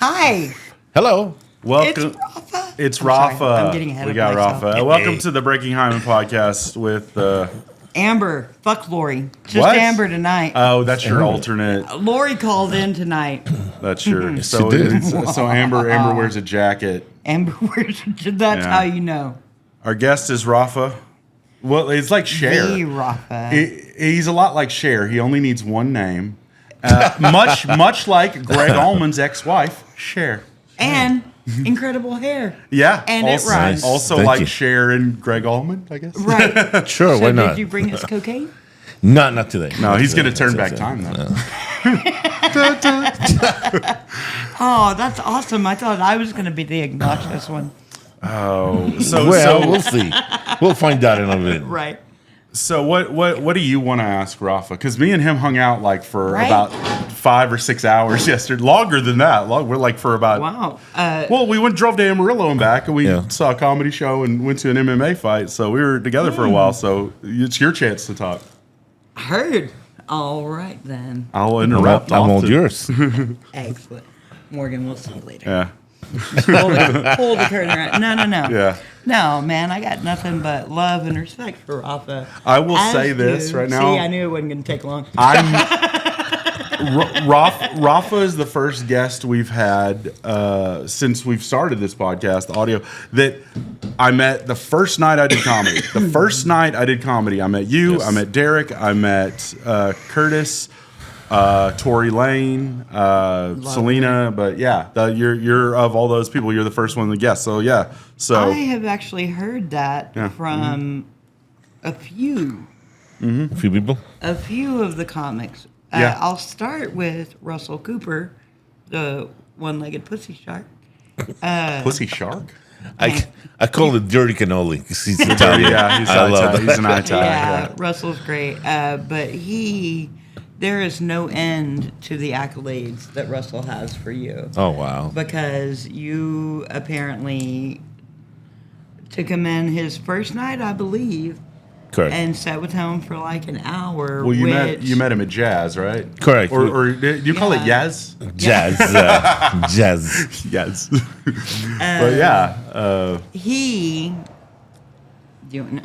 Hi. Hello. Welcome. It's Rafa. It's Rafa. Sorry, I'm getting ahead we of got myself. Rafa. Welcome to the Breaking Hyman podcast with Amber. Fuck Lori. Just what? Amber tonight. Oh, that's your alternate. Lori called in tonight. That's your. Yes, so she did. so Amber wears a jacket. Amber wears. That's how you know. Our guest is Rafa. Well, it's like Cher. The Rafa. He's a lot like Cher. He only needs one name. Much like Greg Allman's ex-wife, Cher. And incredible hair. Yeah. And also, it rhymes. Also Thank like you. Cher and Greg Allman, I guess. Right. Sure, So why not? did you bring us cocaine? Not today. No, he's going to turn back time, though. Oh, that's awesome. I thought I was going to be the obnoxious one. Oh. We'll see. We'll find out in a bit. Right. So what do you want to ask Rafa? Because me and him hung out like for Right. about 5 or 6 hours yesterday. Longer than that. We're like for about. Wow. Well, we drove to Amarillo and back, and we Yeah. saw a comedy show and went to an MMA fight. So we were together for a while. So it's your chance to talk. Heard. All right, then. I'll interrupt. I'm all often. yours. Excellent. Morgan, we'll see you later. Yeah. Pull the curtain around. No. Yeah. No, man, I got nothing but love and respect for Rafa. I will As say this do- right now. See, I knew it wasn't going to take long. Rafa is the first guest we've had since we've started this podcast, audio, that I met the first night I did comedy. The first night I did comedy, I met you, Yes. I met Derek, I met Curtis, Tori Lane, Selena. But yeah, you're of all those people, you're the first one to guess. So yeah, I have actually heard that from a few A few people. of the comics. Yeah. I'll start with Russell Cooper, the one-legged pussy shark. Pussy Shark. I call it dirty cannoli because he's Italian. Yeah, he's I love Italian. He's an Italian. Yeah, Russell's great. But there is no end to the accolades that Russell has for you. Oh wow. Because you apparently took him in his first night, I believe, Correct. and sat with him for like an hour. Well, you which, met him at Jazz, right? Correct. Or do you call it Yaz? Jazz. Jazz. Yes. But yeah. he. Do you know?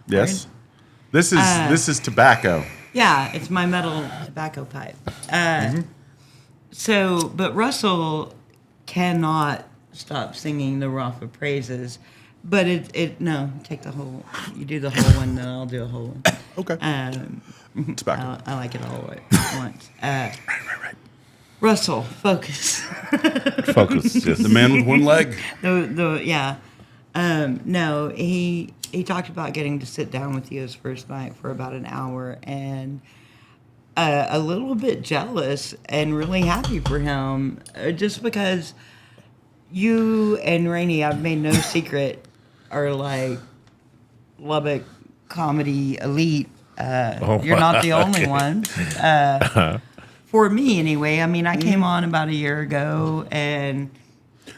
Yes. This is tobacco. Yeah, it's my metal tobacco pipe. So, but Russell cannot stop singing the Rafa praises. But no, take the whole. You do the whole one, then I'll do a whole one. Okay. Tobacco. I like it all at once. Right. Russell, focus. Focus. Yes. The man with one leg. Yeah. No, he talked about getting to sit down with you his first night for about an hour, and a little bit jealous and really happy for him, just because you and Rainey, I've made no secret, are like Lubbock comedy elite. You're not the only one. For me, anyway. I mean, I came on about a year ago, and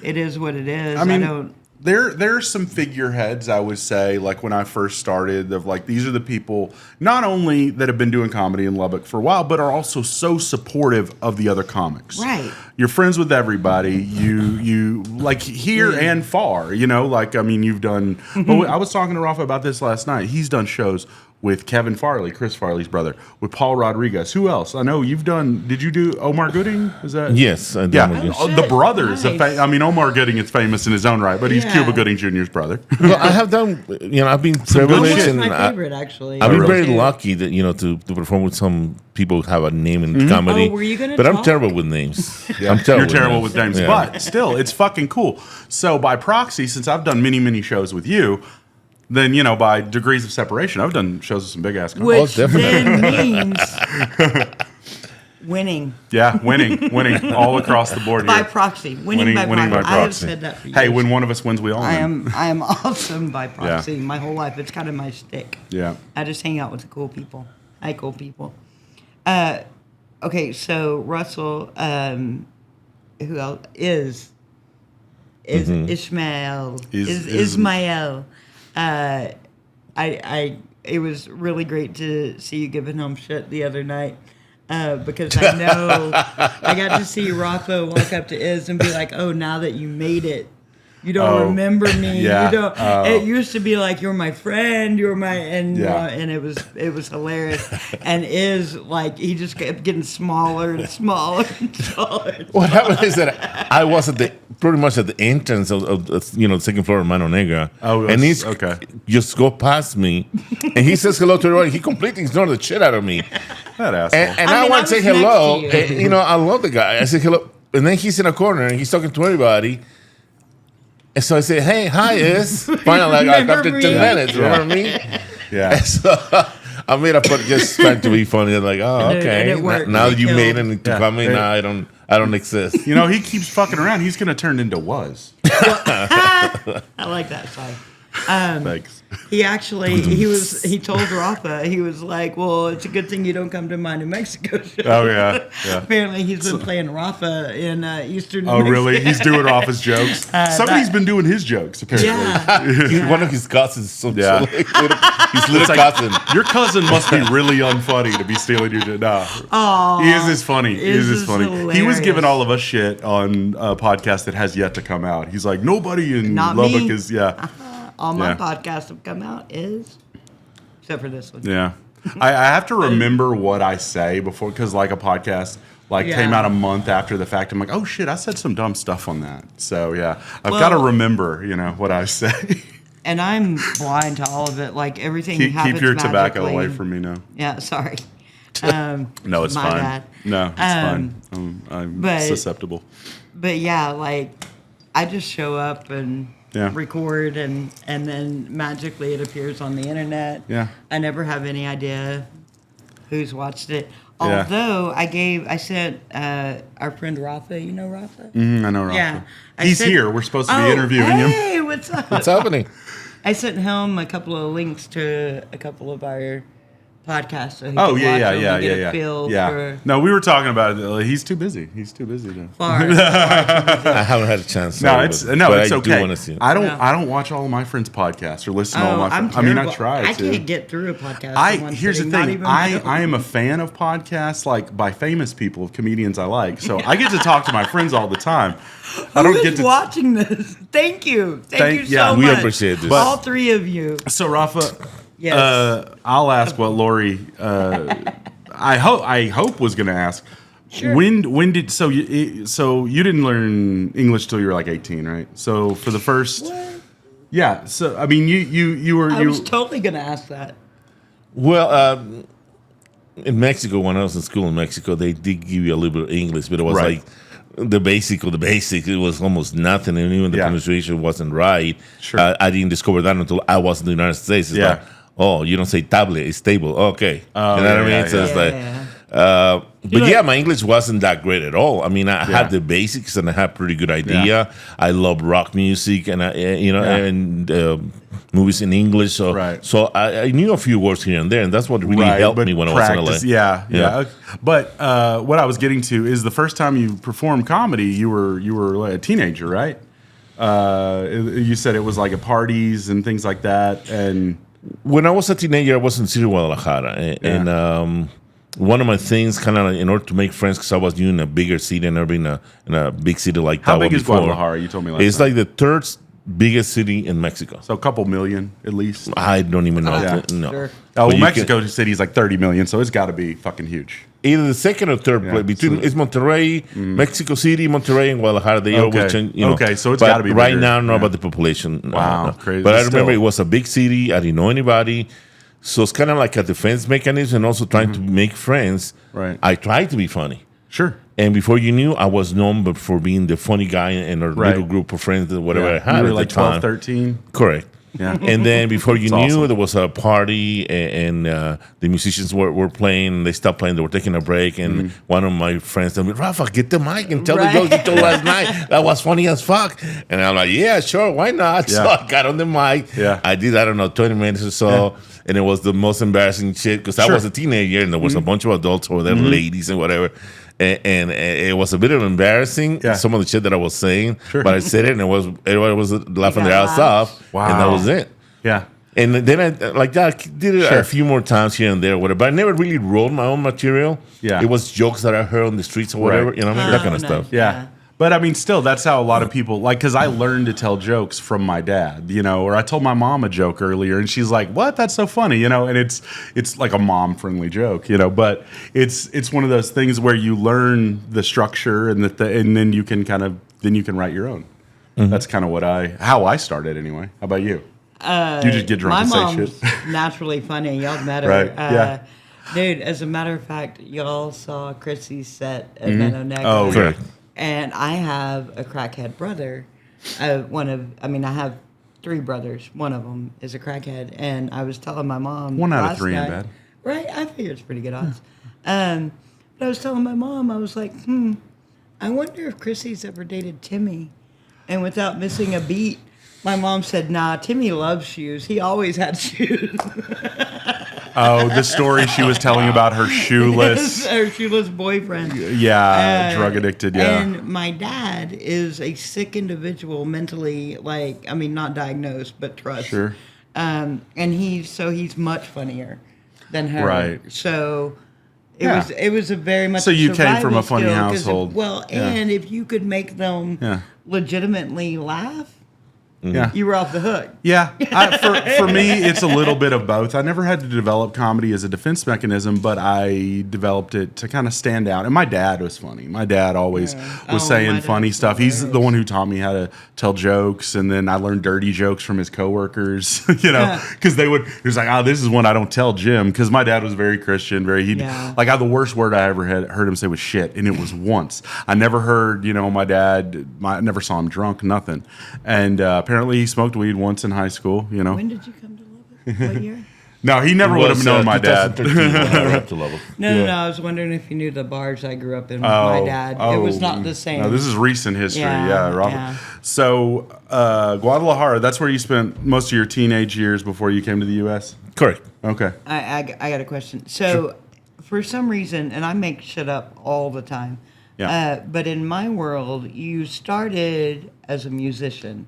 it is what it is. I mean, I don't. There are some figureheads, I would say, like when I first started, of like these are the people not only that have been doing comedy in Lubbock for a while, but are also so supportive of the other comics. Right. You're friends with everybody. You like here and far. You know, like I mean, you've done. I was talking to Rafa about this last night. He's done shows with Kevin Farley, Chris Farley's brother, with Paul Rodriguez. Who else? I know you've done. Did you do Omar Gooding? Is that? Yes. I do. Yeah, Oh, the shit. brothers. Nice. I mean, Omar Gooding is famous in his own right, but he's Yeah. Cuba Gooding Jr.'s brother. Well, I have done. I've been privileged, Omar's and my favorite, actually. I've been really? very lucky that to perform with some people who have a name in comedy. Oh, were you gonna But I'm talk? terrible with names. Yeah, I'm terrible. You're terrible with names, Yeah. but still, it's fucking cool. So by proxy, since I've done many shows with you, then by degrees of separation, I've done shows with some big ass comics. Which then means winning Yeah, winning all across the board by here. proxy. Winning by proxy. I have proxy. said that for years. Hey, when one of us wins, we all win. I am awesome by proxy. My whole life, it's kind of my shtick. Yeah. I just hang out with the cool people. I cool people. Okay, so Russell, who else is Ishmael? Ismael. It was really great to see you giving him shit the other night. because I know I got to see Rafa walk up to Iz and be like, "Oh, now that you made it, you don't remember me. Yeah. You don't." It used to be like, "You're my friend. You're my," and it was hilarious. And Iz, like, he just kept getting smaller and smaller and smaller. What happened is that I was pretty much at the entrance of the second floor of Mano Negra. And he's just go past me, and he says hello to everybody. He completely ignored the shit out of me. That asshole. And I want to say hello. And, I love the guy. I say hello, and then he's in a corner and he's talking to everybody. And so I say, "Hey, hi, Is." Finally, like after 10 minutes, remember me? Yeah. And so I made up for just trying to be funny. Like, oh, okay. And it worked. Now that you made it to come in, Yeah. now I don't exist. He keeps fucking around. He's going to turn into Was. I like that song. Thanks. He actually, he told Rafa, he was like, "Well, it's a good thing you don't come to my New Mexico show." Oh, yeah. Apparently, he's been playing Rafa in Eastern New Oh, Mexico. really? He's doing Rafa's jokes? Somebody's been doing his jokes, apparently. Yeah. One of his cousins. Yeah. His little It's like, cousin. your cousin must be really unfunny to be stealing your joke. Nah. He is as funny. He is as funny. He was giving all of us shit on a podcast that has yet to come out. He's like, nobody in Not Lubbock me. is, All my podcasts have come out except for this one. Yeah. I have to remember what I say before, because like a podcast came out a month after the fact. I'm like, oh shit, I said some dumb stuff on that. So yeah, I've got to remember, what I say. And I'm blind to all of it. Like everything happens Keep your tobacco magically. away from me now. Yeah, sorry. No, it's my fine. bad. No, it's fine. I'm susceptible. But yeah, like I just show up and record, and then magically it appears on the internet. Yeah. I never have any idea who's watched it. Yeah. Although I sent our friend Rafa. You know Rafa? I know Rafa. Yeah. He's here. We're supposed to be interviewing him. Hey, what's up? What's happening? I sent him a couple of links to a couple of our podcasts. So he Oh could yeah, watch them and get a feel yeah. for No, we were talking about it. He's too busy. He's too busy to. far. I haven't had a chance. No, sorry, it's but it's I okay. do want to see it. I don't watch all of my friends' podcasts or listen to all my. I'm I mean, I terrible. try to. I can't get through a podcast. in one Here's the sitting, not thing. even I am a fan of podcasts like by famous people, of comedians I like. So I get to talk to my friends all the time. I don't Who get is to watching this? Thank you so yeah, much. we appreciate this. All three of you. So Rafa, Yes. I'll ask what Lori. I hope was going to ask. Sure. When did so you didn't learn English till you were like 18, right? So for the first. What? Yeah. So I mean, you were. I was totally going to ask that. Well, in Mexico, when I was in school in Mexico, they did give you a little bit of English, but it was Right. like the basic of the basic. It was almost nothing, and even the pronunciation wasn't right. Sure. I didn't discover that until I was in the United States. It's like, oh, you don't say tablet, it's table. Okay. Oh, you know what I yeah, mean? So yeah. it's like, but my English wasn't that great at all. I mean, I had the basics and I had pretty good idea. Yeah. I love rock music and and movies in English. So so I knew a few words here and there, and that's what really helped me when I was in LA. Yeah. But what I was getting to is the first time you performed comedy, you were like a teenager, right? You said it was like at parties and things like that, and when I was a teenager, I was in City Guadalajara, and one of my things, kind of in order to make friends, because I was new in a bigger city and never been in a big city like that. How big is before. Guadalajara? You told me last It's time. like the third biggest city in Mexico. So a couple million at least. I don't even know. Yeah. No. Sure. Oh, But Mexico City is like 30 million, so it's got to be fucking huge. Either the second or third place between it's Monterrey, Mexico City, Monterrey, and Guadalajara. They always change. Okay, so it's but gotta be right bigger. now. I don't know Yeah. about the population. Wow, crazy. But I Still. remember it was a big city. I didn't know anybody, so it's kind of like a defense mechanism, and also trying to make friends. Right. I tried to be funny, Sure. and before you knew, I was known but for being the funny guy in a little group of friends, whatever I had You were at like the time. 12, 13. Correct. Yeah. And then before you That's knew, awesome. there was a party, and the musicians were playing. And they stopped playing. They were taking a break, and one of my friends told me, "Rafa, get the mic and tell the jokes you told last night. That was funny as fuck." And I'm like, "Yeah, sure, why not?" So I got on the mic. Yeah. I did, I don't know, 20 minutes or so. And it was the most embarrassing shit because I was a teenager, and there was a bunch of adults over there, ladies and whatever. And it was a bit of embarrassing, some of the shit that I was saying. Sure. But I said it, and everybody was laughing their ass off. Wow. And that was it. Yeah. And then I like that. I did it Sure. a few more times here and there, whatever. But I never really wrote my own material. Yeah. It was jokes that I heard on the streets or whatever. Right. You know what I mean? That kind of nice. stuff. Yeah. But I mean, still, that's how a lot of people like. Because I learned to tell jokes from my dad, or I told my mom a joke earlier, and she's like, "What? That's so funny," and it's like a mom-friendly joke, But it's one of those things where you learn the structure and and then you can write your own. That's kind of how I started anyway. How about you? You just get drunk My and say mom's shit. naturally funny. Y'all met her. Right, yeah. Dude, as a matter of fact, y'all saw Chrissy's set at Meadow Neck. Oh, Correct. And I have a crackhead brother. I have 3 brothers. One of them is a crackhead. And I was telling my mom. 1 out of last 3 ain't night- bad. Right? I figure it's pretty good odds. But I was telling my mom, I was like, I wonder if Chrissy's ever dated Timmy. And without missing a beat, my mom said, nah, Timmy loves shoes. He always had shoes. Oh, the story she was telling about her shoeless. Her shoeless boyfriend. Yeah, drug addicted. Yeah. And my dad is a sick individual mentally, not diagnosed, but trust. Sure. And he's much funnier than her. Right. So Yeah. it was a very much. So you came from survival a funny skill, 'cause household. Yeah. and if you could make them Yeah. legitimately laugh, Yeah. you were off the hook. Yeah, for me, it's a little bit of both. I never had to develop comedy as a defense mechanism, but I developed it to kind of stand out. And my dad was funny. My dad always was saying my funny dad's stuff. He's hilarious. the one who taught me how to tell jokes, and then I learned dirty jokes from his coworkers. Because he was like, "Oh, this is one I don't tell Jim," because my dad was very Christian, the worst word I ever heard him say was shit, and it was once. I never heard, my dad. I never saw him drunk, nothing, and apparently he smoked weed once in high school. When did you come to Lubbock? What year? No, he never would have known my dad. 2013 when I went to Lubbock. No. I was wondering if you knew the bars I grew up in with my dad. It was not the same. No, this is recent history. Yeah, Yeah, Rafa. yeah. So, Guadalajara, that's where you spent most of your teenage years before you came to the U.S.? Correct. Okay. I got a question. So, for some reason, and I make shit up all the time, Yeah. but in my world, you started as a musician.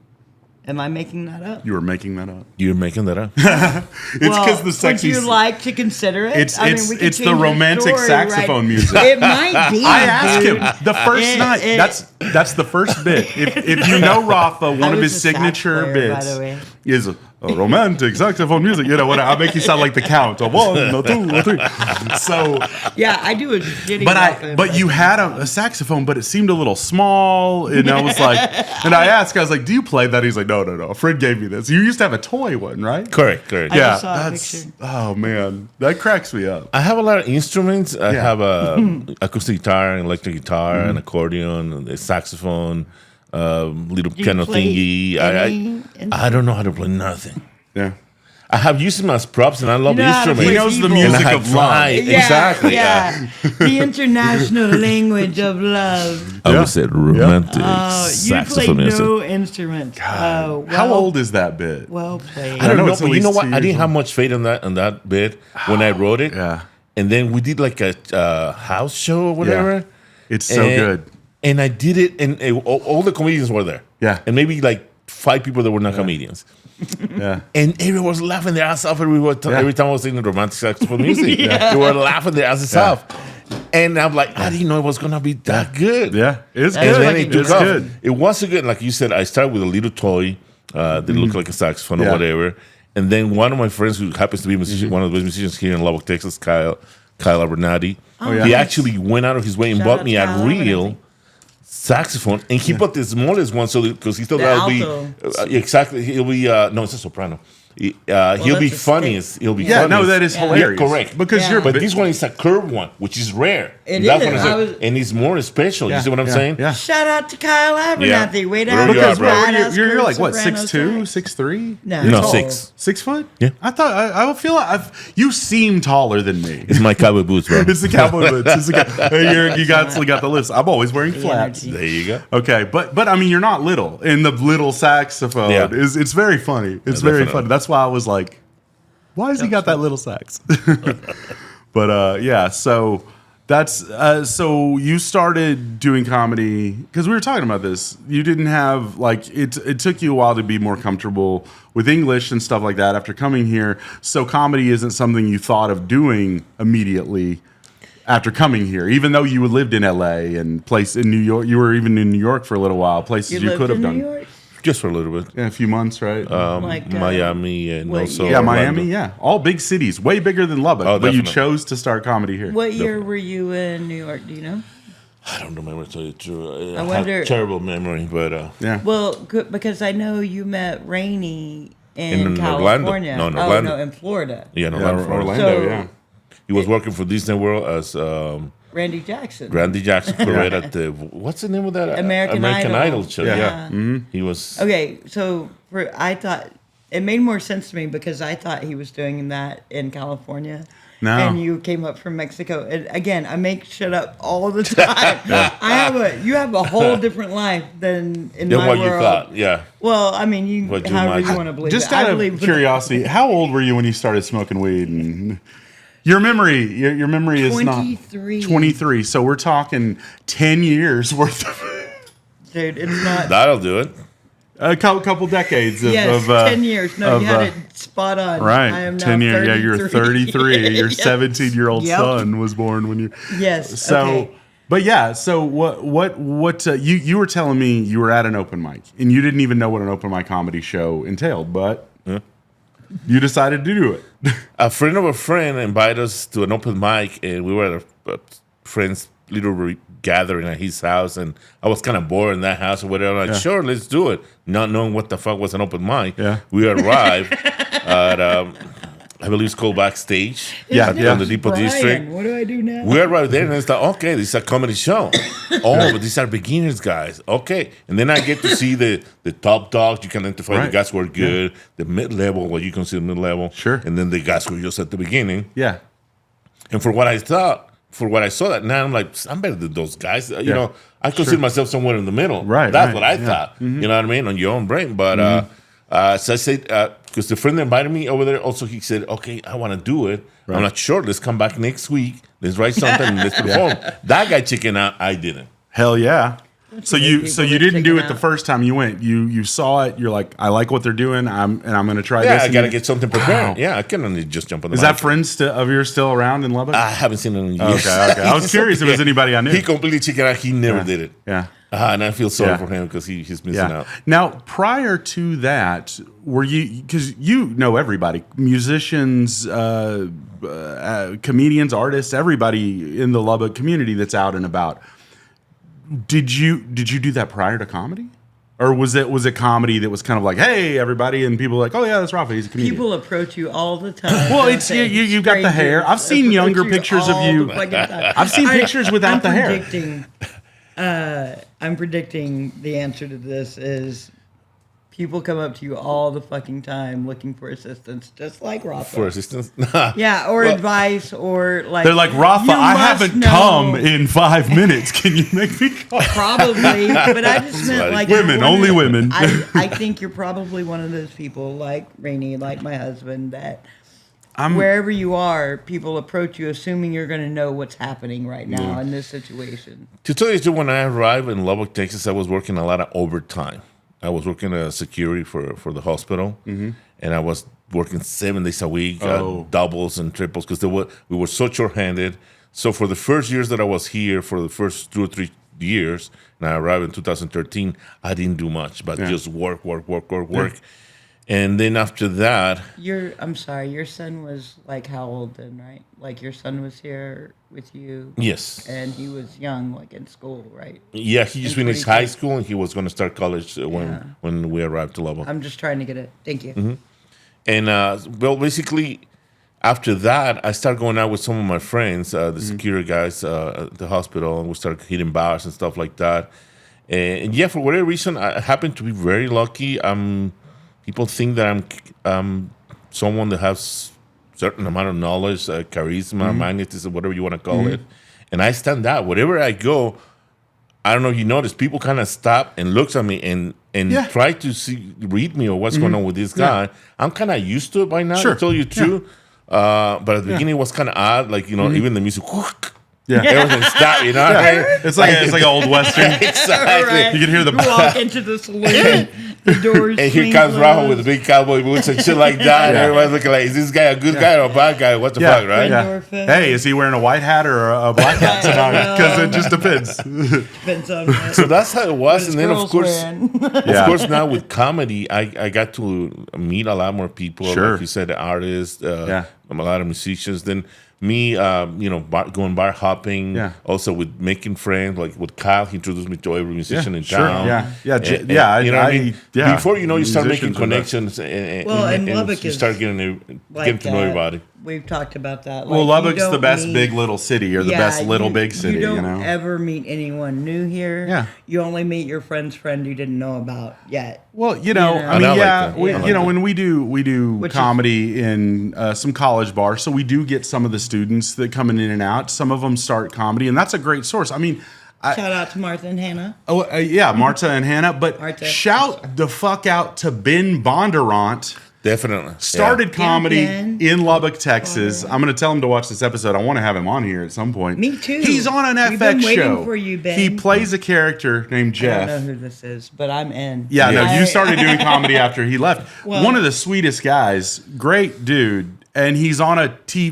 Am I making that up? You were making that up. You're making that up. It's because the sexy. Would you like to consider it? It's we could it's the change romantic story, saxophone right? music. It might be. I asked dude. him the first night. That's the first bit. If you know Rafa, one I of was his a sax signature player, by bits the way. is a romantic saxophone music. What I make you sound like the Count. A 1, a 2, a 3. So, Yeah, I do a shitty. but you had a saxophone, but it seemed a little small, and I was like, and I asked, I was like, "Do you play that?" He's like, "No. A friend gave me this." You used to have a toy one, right? Correct. I Yeah, just saw a that's picture. oh man, that cracks me up. I have a lot of instruments. I Yeah. have a acoustic guitar, an electric guitar, an accordion, a saxophone, little Do you piano play thingy. any I don't know how to play nothing. Yeah. I have used them as props, and I love You know how to instruments. play He knows the keyboard. music And I of love. tried. Exactly. Yeah. The international language of love. I would say romantic You play saxophone music. no instruments. Oh, How old is that bit? Well played. I don't know know, it's at but you know least what? 2 I years didn't have old. much faith in that bit when I wrote it. Yeah. And then we did like a house show or whatever. Yeah. It's so And- good. And I did it, and all the comedians were there. Yeah. And maybe like 5 people that were not comedians. Yeah. And everyone was laughing their ass off every time I was singing romantic saxophone music. They were laughing their asses off. And I'm like, I didn't know it was going to be that good. Yeah. It's That's And good. then like it a took It's off. good. It was so good. Like you said, I started with a little toy that looked like a saxophone or Yeah. whatever. And then one of my friends who happens to be a musician, one of the best musicians here in Lubbock, Texas, Kyle Abernathy, yeah. he actually went out of his way and Shout bought out me to a Kyle real Abernathy. saxophone, and he bought the smallest one so because he thought The that'll be alto. exactly. He'll be no, it's a soprano. He'll be that's a funniest. stick. He'll be Yeah, no, funniest. that is Yeah. hilarious. Yeah, correct. Because Yeah. you're But this one is a curved one, which is rare. It That is. one I was- and it's more special. You see what I'm saying? Yeah. Shout out to Kyle Abernathy. Yeah. Way Where down. you Because are, bro. you're like what, soprano 6'2", sax. 6'3"? No, No, tall. 6. 6 foot? Yeah. I thought I feel like you seem taller than me. It's my cowboy boots, bro. It's the cowboy boots. It's the you got the lifts. I'm always wearing flats. energy. There you go. Okay, but I mean you're not little, and the little saxophone Yeah. it's very funny. It's very definitely. funny. That's why I was like, why has he got that little sax? But yeah, so That's so you started doing comedy because we were talking about this. You didn't have like it took you a while to be more comfortable with English and stuff like that after coming here. So comedy isn't something you thought of doing immediately after coming here, even though you lived in LA and place in New York. You were even in New York for a little while, places you could have done. New York? Just for a little bit. Yeah, a few months, right? Miami and what also year? yeah, Orlando. Miami, yeah. All big cities, way bigger than Lubbock. Oh, but you definitely. chose to start comedy here. What year were you in New York? Do you know? I don't remember to tell you the truth. I have wonder- terrible memory, but Yeah. Well, good, because I know you met Rainey in In Orlando. California. No, in Orlando. Oh, no, in Florida. yeah, no, Yeah, I'm from Orlando, So- yeah. He was working for Disney World as Randy Jackson. Randy Jackson correct at the what's the name of that American Idol. Idol show? Yeah. Yeah, he was. Okay, so I thought it made more sense to me because I thought he was doing that in California. No. And you came up from Mexico. And again, I make shit up all the time. You have a whole different life than in Than my what world. you thought, yeah. Well, I mean, What you however you imagine. want to believe Just it. I out of believe curiosity, how old were you when you started smoking weed? And your memory is 23. not 23. So we're talking 10 years worth of Dude, it's not. That'll do it. a couple decades of, Yes, 10 years. No, of, you had it spot on. Right, I am now 10 years. Yeah, you're 33. Your Yes. 17-year-old Yep. son was born when you. Yes. So, okay. but yeah. So what? You were telling me you were at an open mic and you didn't even know what an open mic comedy show entailed, but you decided to do it. A friend of a friend invited us to an open mic, and we were at a friend's little gathering at his house, and I was kind of bored in that house or whatever. I'm like, sure, let's do it. Not knowing what the fuck was an open mic. Yeah. We arrived at, I believe it's called Backstage. Yeah, on yeah. the Depot Brian, District. what do I do now? We arrived there, and it's like, okay, this is a comedy show. Oh, but these are beginners, guys. Okay. And then I get to see the top dogs. You can identify Right. the guys who are good, the mid-level, what you consider mid-level. Sure. And then the guys who are just at the beginning. Yeah. And for what I saw that now, I'm like, I'm better than those guys. You know, I consider myself somewhere in the middle. Right, That's right, what I yeah. thought. You know what I mean? On your own brain. But so I said, because the friend that invited me over there, also he said, okay, I want to do it. Right. I'm not sure. Let's come back next week. Let's write something and let's perform. That guy chicken out. I didn't. Hell yeah. So many you people so you that didn't do chicken it the out. first time you went. You saw it. You're like, I like what they're doing. I'm going to try Yeah, this. I And got to you- get something prepared. Wow. Yeah, I can't only just jump on the Is mic. that friend of yours still around in Lubbock? I haven't seen him in years. Okay. I was curious if it was anybody I knew. He completely chicken out. He never did it. Yeah. And I feel sorry Yeah. for him because he's missing Yeah. out. Now, prior to that, were you, because you know everybody, musicians, comedians, artists, everybody in the Lubbock community that's out and about. Did you do that prior to comedy? Or was it comedy that was kind of like, hey, everybody, and people were like, oh yeah, that's Rafa, he's a comedian. People approach you all the time. Well, it's you've got the hair. I've seen younger pictures of you. I've seen pictures without the hair. I'm predicting the answer to this is people come up to you all the fucking time looking for assistance, just like Rafa. For assistance? Yeah, or advice, or like They're like, Rafa, you I must haven't know. come in 5 minutes. Can you make me come? Probably, but I just meant Right. like Women, you're one only of- women. I think you're probably one of those people, like Rainey, like my husband, that wherever you are, people approach you assuming you're going to know what's happening right now in this situation. To tell you the truth, when I arrived in Lubbock, Texas, I was working a lot of overtime. I was working as security for the hospital, and I was working 7 days a week, doubles and triples, because we were so short-handed. So for the first years that I was here, for the first 2 or 3 years, and I arrived in 2013, I didn't do much, but just work. And then after that, I'm sorry, your son was like how old then, right? Like your son was here with you, yes. and he was young, like in school, right? Yeah, he just And finished 22. high school, and he was going to start college when we arrived to Lubbock. I'm just trying to get it. Thank you. And well, basically, after that, I started going out with some of my friends, the security guys at the hospital, and we started hitting bars and stuff like that. And yeah, for whatever reason, I happen to be very lucky. People think that I'm someone that has certain amount of knowledge, charisma, magnetism, whatever you want to call it. And I stand out. Wherever I go, I don't know if you notice, people kind of stop and looks at me and try to read me or what's going on with this guy. I'm kind of used to it by now, Sure. to tell you the truth. But at the beginning, it was kind of odd. Like, even the music, Yeah. Everything stopped, you know what I mean? It's like an old western. Exactly. Right. You can hear the You walk into the saloon, the doors. And here swing comes Rafa closed. with the big cowboy boots and shit like that. And Yeah. everybody's looking like, is this guy a good guy or a bad guy? What the fuck, right? Yeah. Endorphin. Hey, is he wearing a white hat or a black hat tonight? Because it just depends. Depends on what, So that's how it was. his And then, of girl's course, wearing. Yeah. of course, now with comedy, I got to meet a lot more people. Sure. Like you said, the artists, Yeah. a lot of musicians. Then me, going bar hopping. Yeah. Also with making friends, like with Kyle, he introduced me to every musician in sure. town. Yeah. And, Yeah. you know what I mean? Yeah. Before you know, you start making Musicians are best. connections, And Lubbock you is start getting to know everybody. We've talked about that. Well, Like, you Lubbock's the don't best meet- big little city or the best little big city, You don't know? ever meet anyone new here. Yeah. You only meet your friend's friend you didn't know about yet. Well, You know. I And I mean, like yeah, that. we, I like you know, that. when we do Which is- comedy in some college bars, so we do get some of the students that come in and out. Some of them start comedy, and that's a great source. I mean, Shout out to Martha and Hannah. yeah, Marta and Hannah, but Marta. shout the fuck out to Ben Bondurant. Definitely. Started comedy Ben. in Lubbock, Texas. I'm going to tell him to watch this episode. I want to have him on here at some point. Me too. He's on an We've FX been waiting show. for you, Ben. He plays a character named I Jeff. don't know who this is, but I'm in. Yeah, no, I- you started doing comedy after he left. Well- One of the sweetest guys, great dude, and he's on a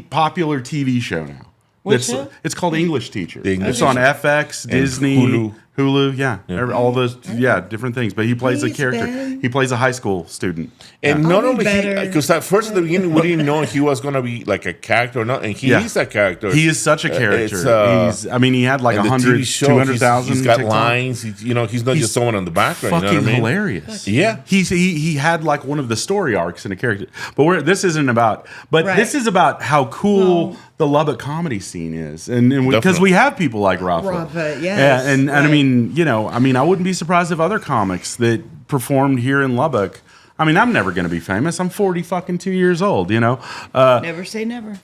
popular TV show now. What show? It's called English Teacher. The English It's on Teacher. FX, And Disney, Hulu, yeah, all those, different things. But he plays a Please, character. Ben. He plays a high school student. And I'll not be only better. because at first at the beginning we didn't know he was gonna be like a character or not, and he Yeah. is a character. He is such a character. He had like and the 100, TV show, 200,000. He's got TikTok. lines. He's not He's just someone on the background. Fucking You know what I mean? hilarious. Yeah. He had like one of the story arcs in a character. But this isn't about. But Right. this is about how cool Well- the Lubbock comedy scene is, and because Definitely. we have people like Rafa. Rafa, yes, Yeah, and I right. mean, I wouldn't be surprised if other comics that performed here in Lubbock. I mean, I'm never going to be famous. I'm 2 years old. Never say never.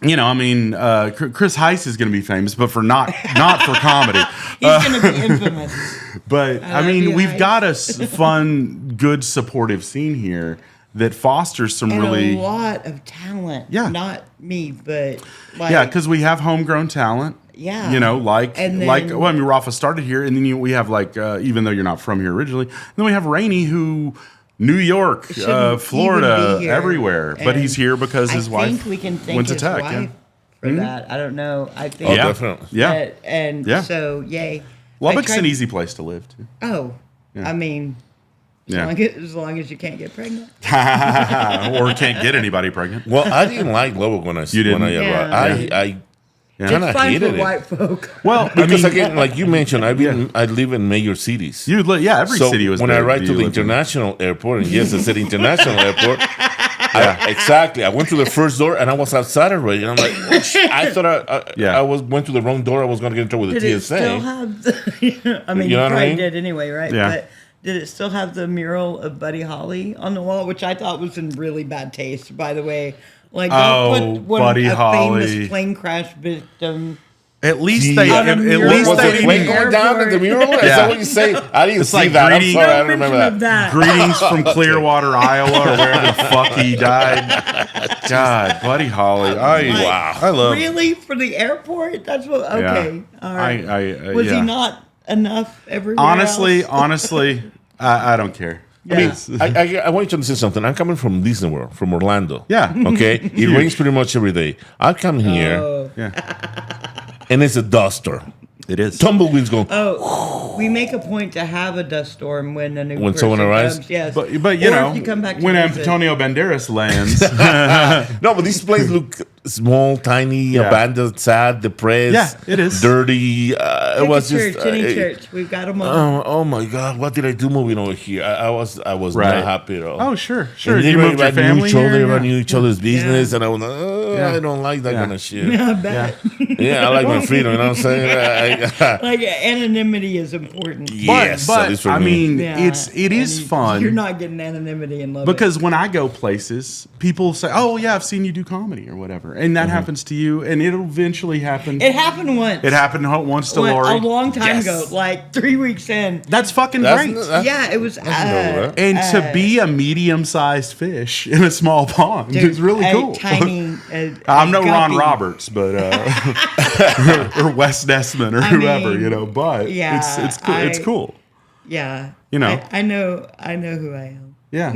Chris Heiss is going to be famous, but for not for comedy. He's going to be infamous. But I love mean, you, we've Heiss. got a fun, good, supportive scene here that fosters some And really, a lot of talent. Yeah. Not me, but like, yeah, because we have homegrown talent. Yeah. And then- well, I mean, Rafa started here, and then we have even though you're not from here originally, then we have Rainey, who New York, shouldn't Florida, even be here. everywhere, but And he's here because his I wife think we can thank went to his Tech. wife for that. I don't know. I think Oh, Yeah. definitely. Yeah, that- and Yeah. so yay. Lubbock's I tried- an easy place to live too. Oh, I mean, Yeah, as long as you can't get pregnant. or can't get anybody pregnant. Well, I didn't like Lubbock when I didn't? when I arrived. Yeah. I Yeah. kind of Fine hated for it. white folk. Well, Because I mean, again, like you mentioned, I live in major cities. every So city was. when I big. arrived to You the lived in. international airport, and yes, I said international airport. Exactly. I went to the first door and I was outside already, and I'm like, oh, I thought I went to the wrong door. I was going to get in trouble with Did the it still TSA. have the, I mean, You you, know what I probably mean? did anyway, right? Yeah. But did it still have the mural of Buddy Holly on the wall, which I thought was in really bad taste, by the way? Like, Oh, don't put one Buddy a Holly. famous plane crash victim. At least Gee. they. On a At mural. least Was they the plane didn't. going down at the mural? Is Yeah. that what you say? I didn't It's see like that. I'm greeting- sorry. I No don't remember mention that. of that. Greetings from Clearwater, Iowa, or wherever the fuck he died. God, Buddy Holly. Wow. I love. Really? For the airport? That's what, okay. All right. Was yeah. he not enough everywhere Honestly, else? I don't care. Yeah. I want you to understand something. I'm coming from Disney World, from Orlando. Yeah. Okay? It rains pretty much every day. I come here, Oh. and it's a dust storm. It is. Tumbleweeds going. Oh, we make a point to have a dust storm when a new When person someone arrives? comes, yes. But Or if you come back to when visit. Antonio Banderas lands, No, but these places look small, tiny, Yeah. abandoned, sad, depressed. Yeah, it is. Dirty. It Take was a just. church, any church. We've got them all. Oh my God! What did I do moving over here? I was Right. not happy at all. oh sure. And You moved your everybody knew family each other, here. everybody Yeah. knew each other's business, and I was like, Yeah. I don't like that Yeah. kind of shit. I bet. Yeah, I like my freedom. You know what I'm saying? Like anonymity is important. Yes, but at least for I me. mean, Yeah, it is and fun. You're not getting anonymity in love. Because when I go places, people say, "Oh yeah, I've seen you do comedy or whatever," and that happens to you, and it'll eventually happen. it happened once. It happened once to Lori. A long time Yes. ago, like 3 weeks in. That's fucking That's- great. that's- Yeah, it was. know that. And to be a medium-sized fish in a small pond is really a cool. Tiny, I'm no Ron guppy. Roberts, but or Wes Nessman or whoever, mean, But yeah, it's cool. It's cool. Yeah, I know who I am. Yeah,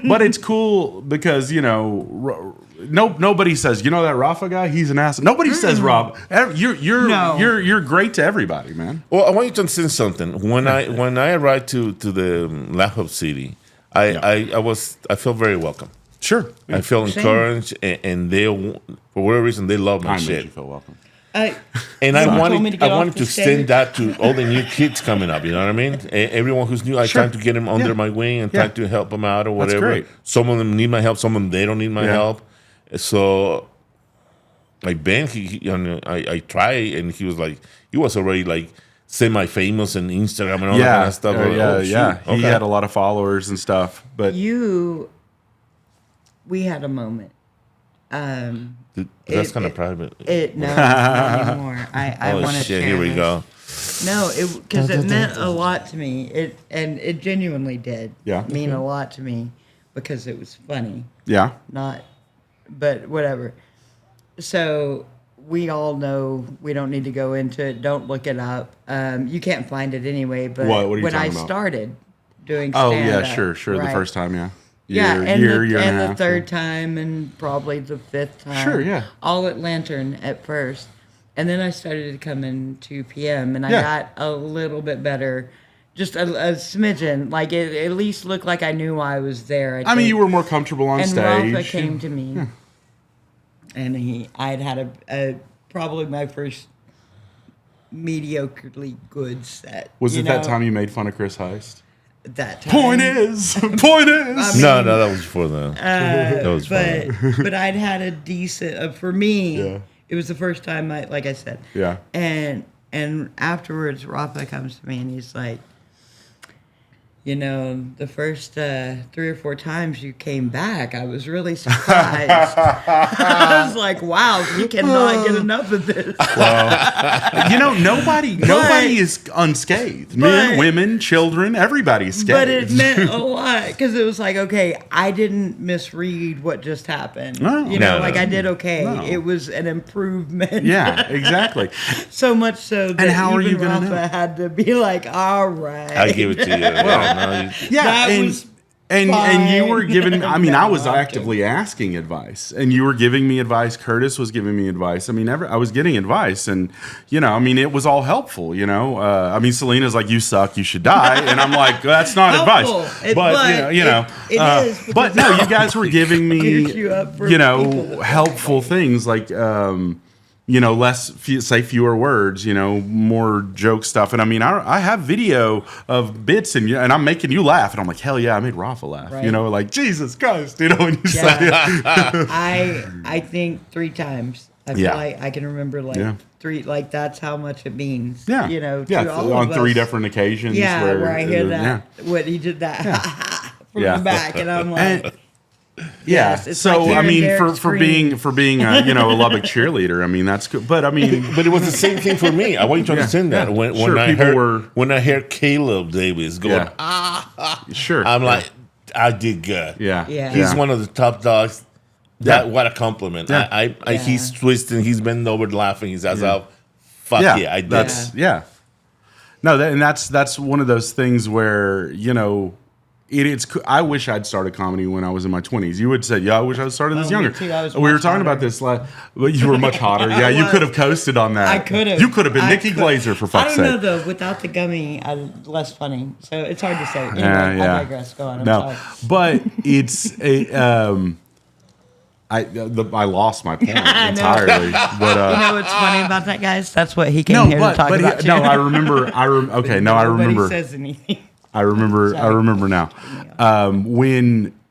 but it's cool because nobody says that Rafa guy. He's an ass. Nobody says Rob. You're great to everybody, man. Well, I want you to understand something. When I arrived to the Lubbock City, I felt very welcome. Sure, I felt encouraged, and they, for whatever reason, they love my I made shit. you feel welcome. And I told me to get off wanted the to stage. extend that to all the new kids coming up. You know what I mean? Everyone who's new, I Sure. try to get them under my wing and try to help them out or That's whatever. great. Some of them need my help. Some of them they don't need my help. So, like Ben, I try, and he was already like semi-famous on Instagram and all that kind of stuff. He Okay. had a lot of followers and stuff, but We had a moment. That's kind of private. No, not anymore. I Oh want to shit! share Here we this. go. No, because it meant a lot to me. It genuinely did. Yeah. Mean a lot to me because it was funny. yeah, But whatever. So we all know we don't need to go into it. Don't look it up. You can't find it anyway. But What are you when I talking about? started doing Oh stand-up, yeah, sure. The right? first time, yeah. Yeah, year and and a the half, third time, and probably the fifth time. Sure, yeah. All at Lantern at first, and then I started to come in 2 p.m. and I Yeah. got a little bit better, just a smidgen. Like it at least looked like I knew I was there. I mean, think. you were more comfortable on And stage. Rafa came to me, and I'd had a probably my first mediocrely good set. Was you it that know? time you made fun of Chris Heist? That time. Point is. No, that was before that. That was fun. but I'd had a decent for me. Yeah. It was the first time like I said. Yeah. And afterwards, Rafa comes to me and he's like, the first 3 or 4 times you came back, I was really surprised. I was like, wow, we cannot get enough of this. Nobody is unscathed. Men, women, children, everybody's scathed. But it meant a lot because it was like, okay, I didn't misread what just happened. No. I did okay. No. It was an improvement. Yeah, exactly. So much so that how are even you gonna Rafa know? had to be like, all right. I give it to you. Yeah, That and, was and you were fine. giving. I mean, No, I was I'm actively asking advice, and you were giving me advice. Curtis was giving me advice. I mean, I was getting advice, and it was all helpful. Selena's like, "You suck, you should die," and I'm like, "That's not Helpful. advice." It- But but it is, but because no, you guys were giving me, gears you up for people. helpful things like. Say fewer words, more joke stuff. And I mean, I have video of bits and I'm making you laugh. And I'm like, hell yeah, I made Rafa laugh. Right. Like, Jesus Christ, when you say it. I think 3 times. I feel Yeah. like I can remember Yeah. 3. Like that's how much it means. Yeah. To all on of 3 us. different occasions. Yeah, where I hear that Yeah. when he did that from Yeah. the back, and I'm like, And- yes, yeah. it's So like I mean, hearing for Derek being a Lubbock cheerleader, I mean that's good. But I mean, But it was the same thing for me. I want you to understand that. yeah. When Sure, I people heard were- when I heard Caleb Davis going, Yeah. Sure, I'm like, I did good. yeah, Yeah. He's one of the top dogs. What a compliment. Yeah. I he's twisting, he's bending over laughing his ass out. Fuck yeah, I did. No, that's one of those things where I wish I'd started comedy when I was in my 20s. You would say, "Yeah, I wish I had started this Oh, me younger." too. I was We were much talking about hotter. this, but you were much hotter. Yeah, you was. could have coasted on that. I could have. You could have been I Nikki could- Glazer for I fuck's don't know sake. though. Without the gummy, less funny. So it's hard to say. Anyway, Yeah. I digress. Go on. I'm No, sorry. but it's a. I lost my point I know. entirely. But You know what's funny about that, guys? That's what he came no, here to talk about. no, too. I remember. Okay, no, I Nobody remember. says anything. I remember Sorry. now.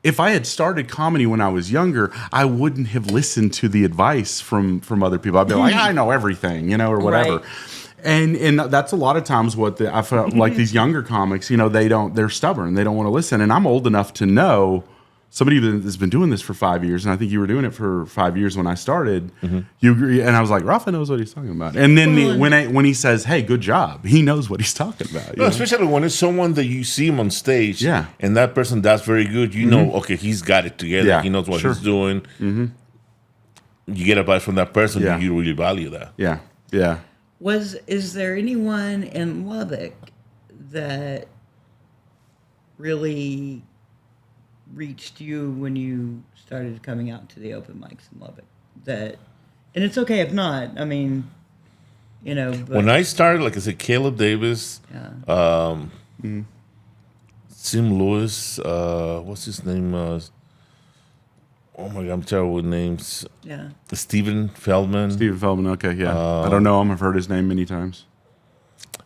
If I had started comedy when I was younger, I wouldn't have listened to the advice from other people. I'd be like, I know everything, or whatever. Right. And that's a lot of times what I felt like these younger comics, they're stubborn. They don't want to listen. And I'm old enough to know somebody that's been doing this for 5 years, and I think you were doing it for 5 years when I started. You agree, and I was like, Rafa knows what he's talking about. And then when he says, "Hey, good job," he knows what he's talking about. No, especially when it's someone that you see him on stage, Yeah. and that person does very good. You know, okay, he's got it together. Yeah, He knows what sure. he's doing. you get advice from that person, Yeah. you really value that. Yeah. Yeah. Is there anyone in Lubbock that really reached you when you started coming out to the open mics in Lubbock? And it's okay if not. I mean, But, When I started, like I said, Caleb Davis, yeah. Sim Lewis, what's his name? Oh my God, I'm terrible with names. Yeah. Steven Feldman. Steven Feldman. Okay. Yeah. I don't know him. I've heard his name many times.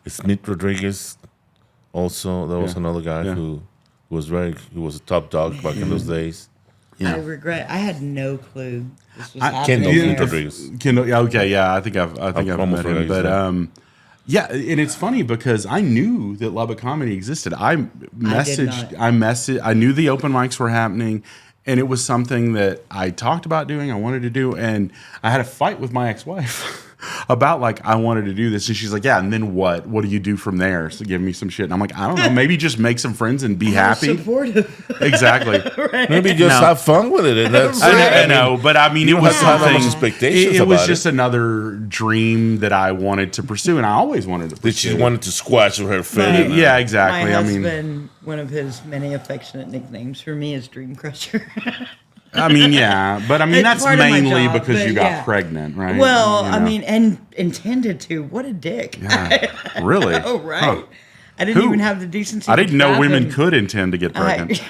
Smith Rodriguez, also. That was Yeah. another guy Yeah. who was a top dog back in those days. Yeah. I had no clue this was Kendall happening. Smith there. Rodriguez. Kendall. Yeah, okay. Yeah. I think I've almost met him. forgot But his name. yeah, and it's funny because I knew that Lubbock comedy existed. I knew the open mics were happening, and it was something that I talked about doing. I wanted to do, and I had a fight with my ex-wife about I wanted to do this, and she's like, "Yeah, and then what? What do you do from there?" So give me some shit, and I'm like, "I don't know. Maybe just make some friends and be happy." Supportive. Exactly. Maybe just have fun with it. And that's I know, but I mean, you it don't was have to have something. much expectations It was about just another dream that I wanted to pursue, and I always wanted to That pursue. she wanted to squash with her Yeah, face. yeah, exactly. My I mean, husband, one of his many affectionate nicknames for me is Dream Crusher. yeah, but I mean It's that's part of my mainly job, because but you got yeah. pregnant, right? Well, You I know. mean, and intended to. What a dick. Yeah, really? Oh, right. Huh. I didn't Who? even have the decency. I to didn't know trap women him. could intend to get pregnant.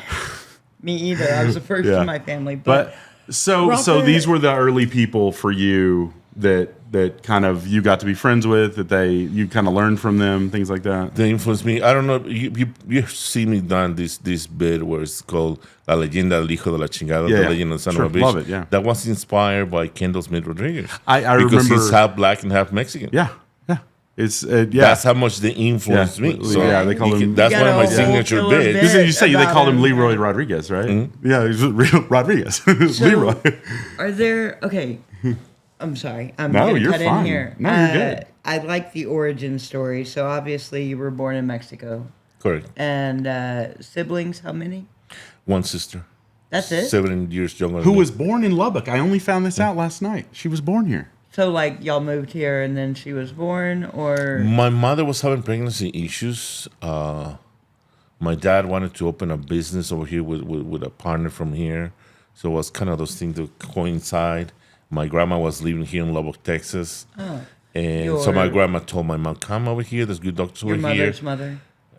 Me either. I was the first Yeah. in my family. But so Rafa- these were the early people for you that kind of you got to be friends with, that you kind of learned from them, things like that. They influenced me. I don't know. You see me done this bit where it's called La Leyenda del Hijo de la Chingada, Yeah, the yeah. legend of the son Sure. of a bitch. Love it, yeah. That was inspired by Kendall Smith Rodriguez. I because remember. he's half black and half Mexican. Yeah, yeah. It's yeah. That's how much they influenced Yeah. me. So Yeah, they call him- That's You one of got my a whole signature killer bits. bit. You say they about called him him, Leroy yeah. Rodriguez, right? Mm-hmm. Yeah, he's Rodriguez. So, Leroy. Are there okay? I'm sorry. I'm No, gonna you're cut fine. in here. No, you're good. I like the origin story. So obviously you were born in Mexico, Correct. and siblings. How many? One sister. That's it. 7 years younger than Who me. was born in Lubbock. I only found this out last night. She was born here. So y'all moved here, and then she was born, or My mother was having pregnancy issues. My dad wanted to open a business over here with a partner from here. So it was kind of those things that coincide. My grandma was living here in Lubbock, Texas. Oh. And so my Your- grandma told my mom, come over here. There's good doctors your over here. mother's mother.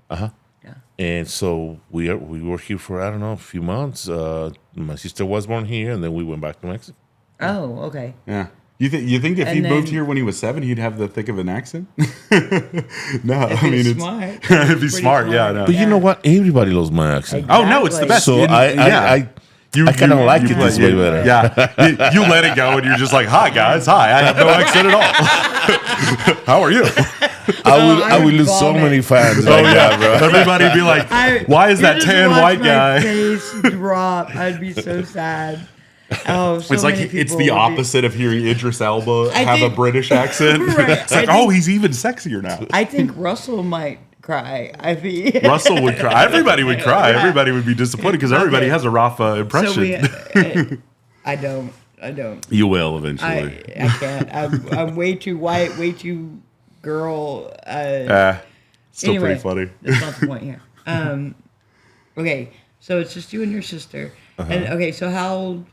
Uh-huh. Yeah. And so we were here for, I don't know, a few months. My sister was born here, and then we went back to Mexico. Oh, okay. Yeah. You think if And he moved then- here when he was 7, he'd have the thick of an accent? No, If I mean he's it's smart. if he's Pretty smart, yeah. No. But you know what? Everybody loves my accent. Oh no, it's the best. So In- I kind of like it this way better. Yeah, you let it go, and you're just like, "Hi guys, hi." I have no accent at all. How are you? I I would would lose so vomit. many fans like that, bro. Everybody be like, "Why is you that just tan watch white my guy?" face drop. I'd be so sad. Oh, so It's like many it's people the would be- opposite of hearing Idris Elba I have a think- British accent. Right, It's like, I think- oh, he's even sexier now. I think Russell might cry. I mean, Russell would cry. Everybody would cry. Yeah. Everybody would be disappointed because everybody Okay. has a Rafa so impression. we. I don't. You will eventually. I can't. I'm way too white. Way too girl. Still Anyway, pretty funny. That's not the point here. Okay, so it's just you and your sister. And okay, so how old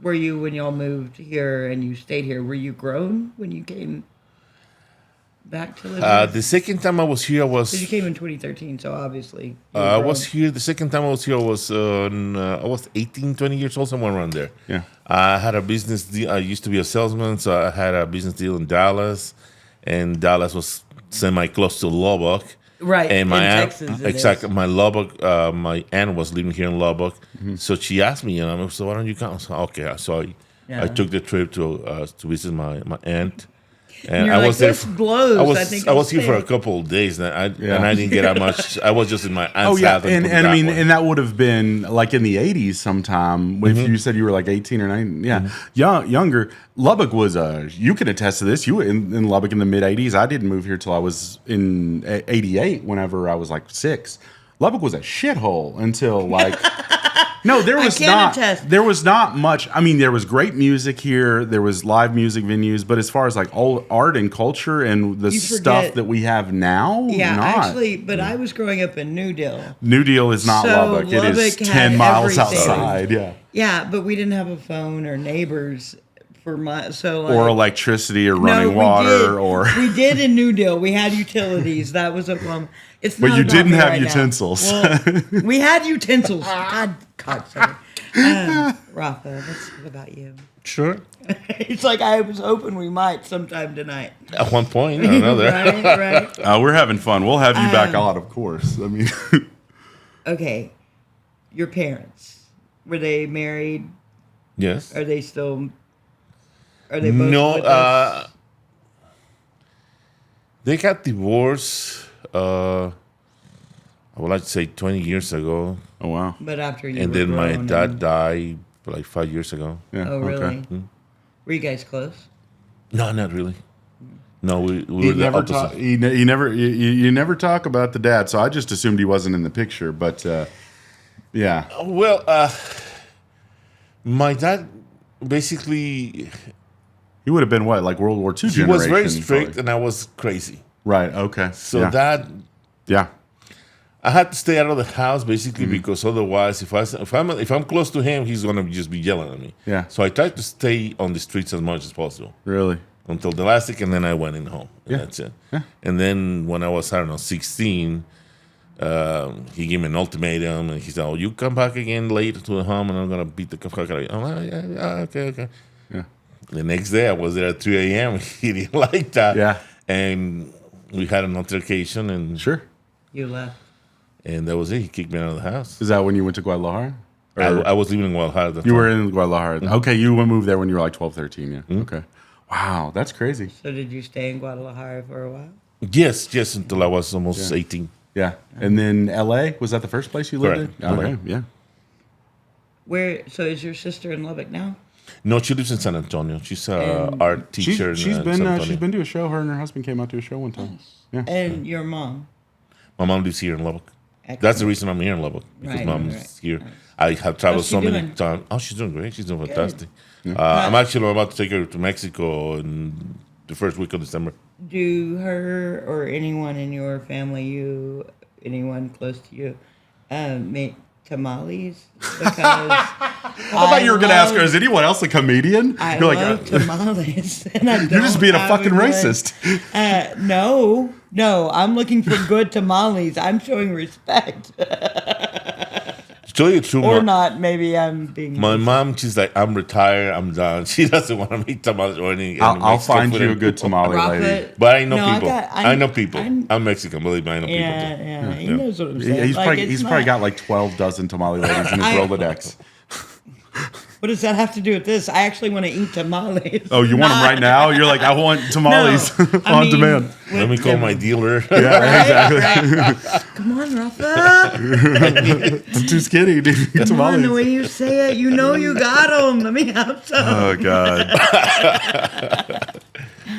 were you when y'all moved here and you stayed here? Were you grown when you came back to live here? The second time I was here, I Because you was came in 2013, so obviously. you were I grown. was here. The second time I was here, I was 18, 20 years old, somewhere around there. Yeah. I had a business deal. I used to be a salesman, so I had a business deal in Dallas, and Dallas was semi-close to Lubbock. Right, And my in aunt, Texas it exactly, is. my Lubbock, my aunt was living here in Lubbock, so she asked me, so why don't you come? So okay, so Yeah. I took the trip to visit my aunt. And you're like, this blows. I think I I'll was here for stay. a couple of days, and I didn't get that much. I was just in my aunt's Oh yeah, house. and put it I mean, that way. and that would have been like in the '80s sometime. If you said you were like 18 or 19, yeah, younger. Lubbock was you can attest to this. You were in Lubbock in the mid '80s. I didn't move here till I was in '88. Whenever I was like 6, Lubbock was a shithole until like No, there I was can not. attest. There was not much. I mean, there was great music here. There was live music venues, but as far as like old art and culture and the You stuff forget- that we have now, Yeah, not. actually, but I was growing up in New Deal. New Deal is not So Lubbock. It is Lubbock had 10 miles everything. outside. Yeah. Yeah, but we didn't have a phone or neighbors for so like, Or electricity or no, running water or. we did in New Deal. We had utilities. That was a It's But not you about didn't me have right now. utensils. Well, we had utensils. God, sorry. Rafa, let's talk about you. Sure. It's like I was hoping we might sometime tonight. At one point or another. right. We're having fun. We'll have you back on, of course. I mean, Okay, your parents, were they married? Yes. Are they still? Are they both? No. with us? They got divorced. I would like to say 20 years ago, oh wow. But after you and were then my grown dad and- died like 5 years ago. Yeah. Oh really? Okay. Were you guys close? No, not really. No, we He were the never opposite. talk, he never you never talk about the dad, so I just assumed he wasn't in the picture. But yeah, Well, my dad basically he would have been what, like World War II he was very generation, strict, probably. and I was crazy. Right. Okay. So yeah. that Yeah. I had to stay out of the house basically Mm-hmm. because otherwise, if I'm close to him, he's gonna just be yelling at me. Yeah. So I tried to stay on the streets as much as possible Really. until the last week, and then I went in home. And Yeah. That's it. Yeah. And then when I was 16, he gave me an ultimatum, and he said, "Oh, you come back again late to the home, and I'm gonna beat the fuck out of you." I'm like, yeah, okay. Yeah. The next day, I was there at 3 a.m. He didn't like that. Yeah. And we had an altercation, and Sure. You left. and that was it. He kicked me out of the house. Is that when you went to Guadalajara? Or I was living in Guadalajara at the you time. were in Guadalajara. Okay, you moved there when you were like 12, 13. Yeah. Okay. Wow, that's crazy. So did you stay in Guadalajara for a while? Yes, until I was almost Yeah. 18. Yeah. And then L.A. was that the first place you lived Correct. in? Okay. Yeah. Where? So is your sister in Lubbock now? No, she lives in San Antonio. She's an And art teacher. She's in been San Antonio. she's been to a show. Her and her husband came out to a show one time. Yeah. And your mom? My mom lives here in Lubbock. Excellent. That's the reason I'm here in Lubbock, because Right, mom's right. here. I have traveled How's she so many doing? times. Oh, she's doing great. She's doing fantastic. I'm actually about to take her to Mexico in the first week of December. Do her or anyone in your family, anyone close to you, make tamales? Because I thought you were going to ask her, is anyone else a comedian? I You're love like, tamales, and I you're just don't being a have fucking one. racist. No, I'm looking for good tamales. I'm showing respect, To tell you the truth, or not. Maybe I'm being. my mom, she's like, I'm retired, I'm done. She doesn't want to make tamales or anything. I'll find you a good tamale lady. Rafa, But I know No, people. I I know people. I- I'm Mexican, believe me, I know Yeah, people. yeah, he knows what I'm He- saying. He's Like, probably, it's he's probably not- got like 12 dozen tamale ladies in his I- Rolodex. What does that have to do with this? I actually want to eat tamales. Oh, you want them right now? You're like, I want tamales No, I on mean, demand. with Let me call my dealer. Yeah, exactly. Come on, Rafa. I'm too skinny to eat Come on, the tamales. way you say it, you know you got them. Let me have some. Oh, God.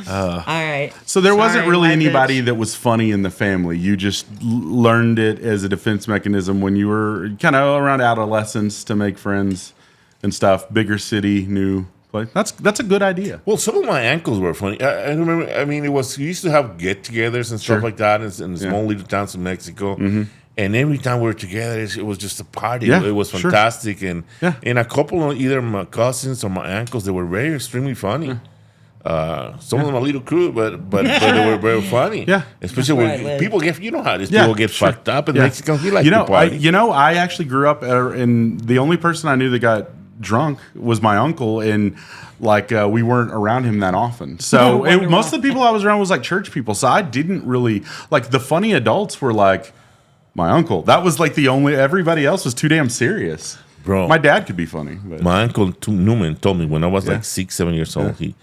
All right. So there wasn't Sorry, really my anybody bitch. that was funny in the family. You just learned it as a defense mechanism when you were kind of around adolescence to make friends and stuff. Bigger city, new place. That's a good idea. Well, some of my uncles were funny. I remember. I mean, we used to have get-togethers and stuff Sure. like that in small little towns in Mexico. And every time we were together, it was just a party. Yeah, It was sure. fantastic. And Yeah. and a couple of either my cousins or my uncles, they were very extremely funny. Some of them a little crude, but they were very funny. Yeah. Especially That's where I when live. people get, you know how this, Yeah, people get sure. fucked up, and Yeah. Mexicans, we like you know, to party. I actually grew up, and the only person I knew that got drunk was my uncle, and like we weren't around him that often. So No wonder most why. of the people I was around was like church people. So I didn't really like the funny adults were like my uncle. That was like the only. Everybody else was too damn serious. Bro. My dad could be funny. But. My uncle Newman told me when I was Yeah. like 6, 7 years old, he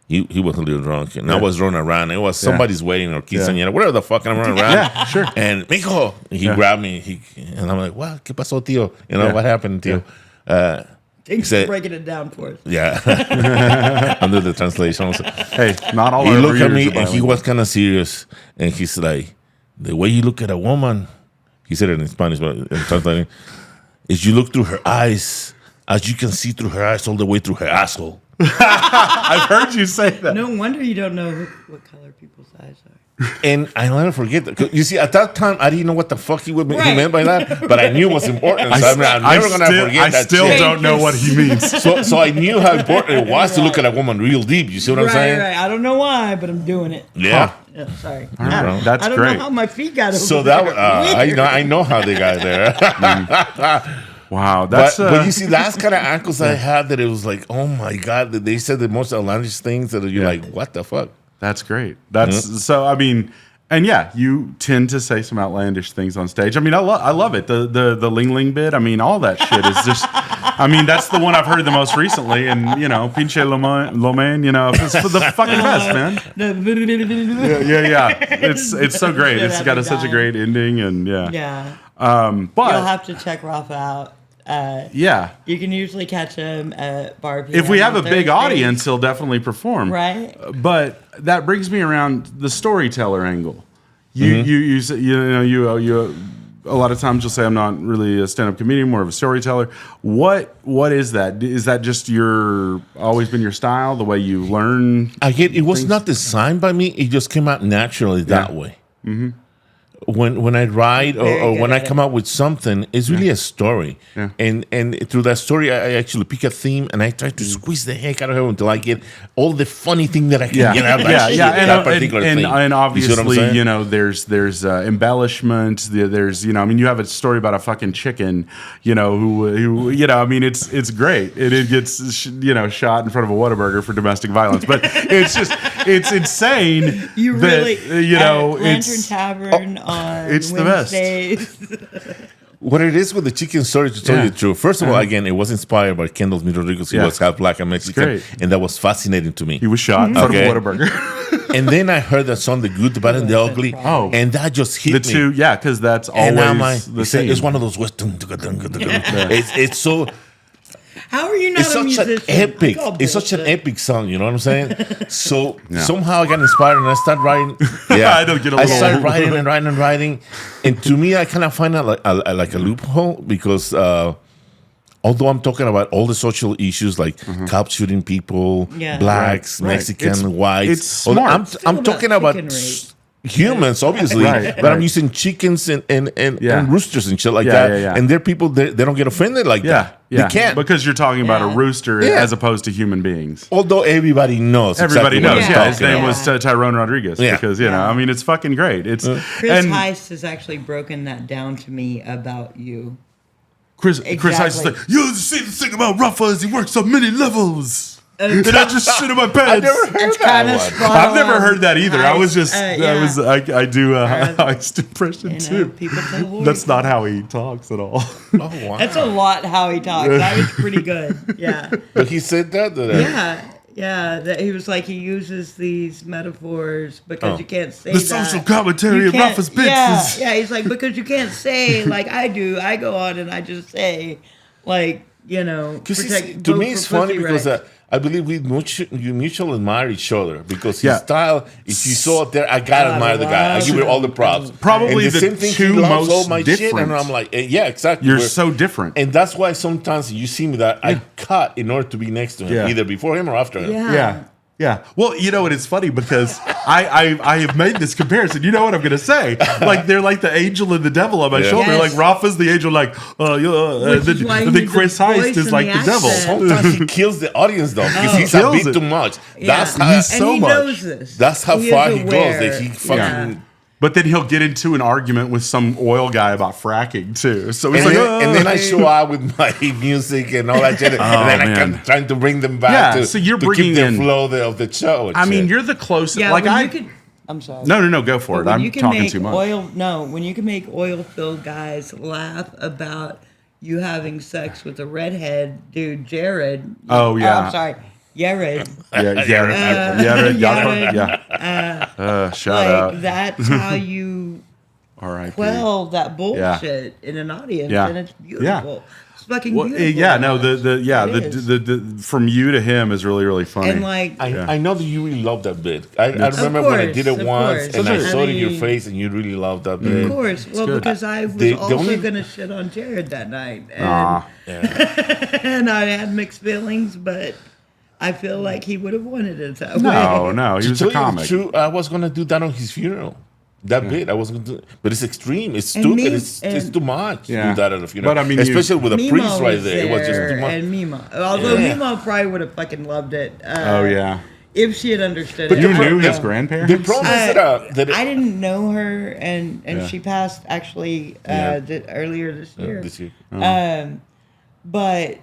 was a little drunk, and I Yeah. was running around. It was somebody's wedding or quinceañera, whatever the fuck, and I'm running around. Yeah, sure. And mijo, he grabbed me, and I'm like, "What? ¿Qué pasó, tío? You know Yeah. what happened, tío?" Thanks said- for breaking it down for us. Yeah, under the translation. Also. Hey, not all. He our looked at readers me, are and he bilingual. was kind of serious, and he's like, "The way you look at a woman," he said it in Spanish, but in translating, is you look through her eyes, as you can see through her eyes all the way through her asshole. I've heard you say that. No wonder you don't know what color people's eyes are. And I'll never forget that. 'Cause you see, at that time, I didn't know what the fuck he Right. meant by that, but I knew it was important. So I'm never going to forget that I still shit. don't know what he means. So I knew how important it was to look at a woman real deep. You see what I'm saying? Right. I don't know why, but I'm doing it. Yeah. Yeah, sorry. All right, that's I don't great. know how my feet got over So there. that I know how they got there. Wow, that's but you see, that's kind of ankles I had that it was like, oh my god, that they said the most outlandish things that you're like, what the fuck? that's great. That's so. I mean, and yeah, you tend to say some outlandish things on stage. I mean, I love it. The Ling Ling bit. I mean, all that shit is just. I mean, that's the one I've heard the most recently, and Pinche Lomain, it's for the fucking best, man. Yeah. It's so great. Shit It's had got me such a dying. great ending, and Yeah. but You'll have to check Rafa out. yeah, You can usually catch him at Bar if we have a big Thursdays. audience, he'll definitely perform. Right? But that brings me around the storyteller angle. You a lot of times you'll say I'm not really a stand-up comedian, more of a storyteller. What is that? Is that just always been your style, the way you learn? It was not designed by me. It just came out naturally that way. Mm-hmm. When I write Very or good when I at come up with something, it's really a story. Yeah. And through that story, I actually pick a theme and I try to squeeze the heck out of it until I get all the funny thing that I can get out of that shit, that particular thing. And obviously, You see what I'm saying? there's embellishment. There's I mean, you have a story about a fucking chicken, who I mean, it's great. It gets shot in front of a Whataburger for domestic violence, but it's just it's insane. You that, really, Lantern it's Tavern on it's the best. Wednesdays. What it is with the chicken story, to tell you the truth, first of all, again, it was inspired by Kendall Rodriguez, who was half black and Mexican, great. and that was fascinating to me. He was shot in front Okay. of a Whataburger. And then I heard that song, The Good, the Bad, and the Ugly, Oh. and that just hit The me. two, yeah, because that's And I'm like, always the same. it's one of those Western. It's so. How are you not It's a such musician? an epic. I call It's such an bullshit. epic song. You know what I'm saying? So somehow I got inspired and I started writing. Yeah, I don't get a I little- started writing, and to me, I kind of find out like a loophole because although I'm talking about all the social issues like cops shooting people, Yeah. blacks, Right. Mexican, It's- whites, it's smart. I'm Still talking about about chicken rape. humans, obviously, Right, but I'm right. using chickens and Yeah. roosters and shit like Yeah, that. yeah, yeah. And they're people they don't get offended like Yeah, that. yeah. They can't. Because you're talking about a Yeah. rooster Yeah. as opposed to human beings. Although everybody knows, Everybody exactly what knows. I'm Yeah, his talking name about. was Tyrone Rodriguez. Yeah. Because I mean, it's fucking great. It's Chris and Heist has actually broken that down to me about you. Chris Heist is like, you see the thing about Rafa is he works on many levels. And I just sit in my bed. I never heard It's that kind of one. spot I've never on. heard that either. I was just, Heist, I do a heist impression too. People tell voice. That's not how he talks at all. Oh, wow. That's a lot how he talks. That was pretty good. Yeah. But he said that. Yeah. That he was like, he uses these metaphors because you can't say The that. social commentary You of can't- Rafa's bits Yeah, is- yeah. He's like, because you can't say like I do. I go on and I just say, like, Because protect- to vote me, for it's funny pussy because rights. I believe we mutually admire each other because his Yeah. style, if you saw it there, I gotta God, admire the guy. I give you all the props. Probably and the same thing, two he loves most all my shit, different. and I'm like, yeah, exactly. You're We're- so different. And that's why sometimes you see me that I cut in order to be next to him, Yeah. either before him or after him. Yeah. Yeah. Well, you know what? It's funny because I have made this comparison. You know what I'm going to say? Like they're like the angel and the devil on my Yeah. shoulder. Yes. Like Rafa's the angel, like Which is why he the needs Chris the voice Heist is and like the the devil. accent. Sometimes he kills the audience though because Oh. he's a Kills bit it. too much. Yeah. That's how. He's And so he much. knows this. That's how He far is he goes. aware. That he fucking. Yeah. But then he'll get into an argument with some oil guy about fracking too. So he's And, like, then, and then I show up with my music and all that shit, and then I man. come trying to bring them back Yeah, to, so you're to bringing keep the in- flow of the show. And I mean, shit. you're the closest. Yeah, like when I. you could. I'm sorry. No, go for it. When I'm you can talking make too much. when you can make oil-filled guys laugh about you having sex with a redhead dude, Jared. Oh, yeah. I'm sorry, Jared. Yeah. Shout like out. that's how you R.I.P. quell that bullshit in an audience, Yeah. and it's beautiful. Yeah. It's fucking Well, beautiful. yeah, no, It is. the from you to him is really, really funny. And like, I know that you really love that bit. I remember when I did it of once, course. and I Such a- saw it in your I mean, face, and you really loved that of bit. course. Well, good. because I was The also only- going to shit on Jared that night, and, Aw. and I had mixed feelings, but I feel like he would have wanted it that no, way. no, he To was tell a you the comic. truth, I was gonna do that on his funeral. That bit I was gonna do, but it's extreme. It's And stupid. me- It's and- too much to Yeah. do that at a funeral. But, I mean, you- especially with a Mimo priest right was there, it was just too much. And Mimo, although Yeah. Mimo probably would have fucking loved it. Oh yeah, If she had understood But it. you the- knew his the- grandparents. The problem is that I didn't know her, and Yeah. she passed actually Yeah. earlier this year. this year. But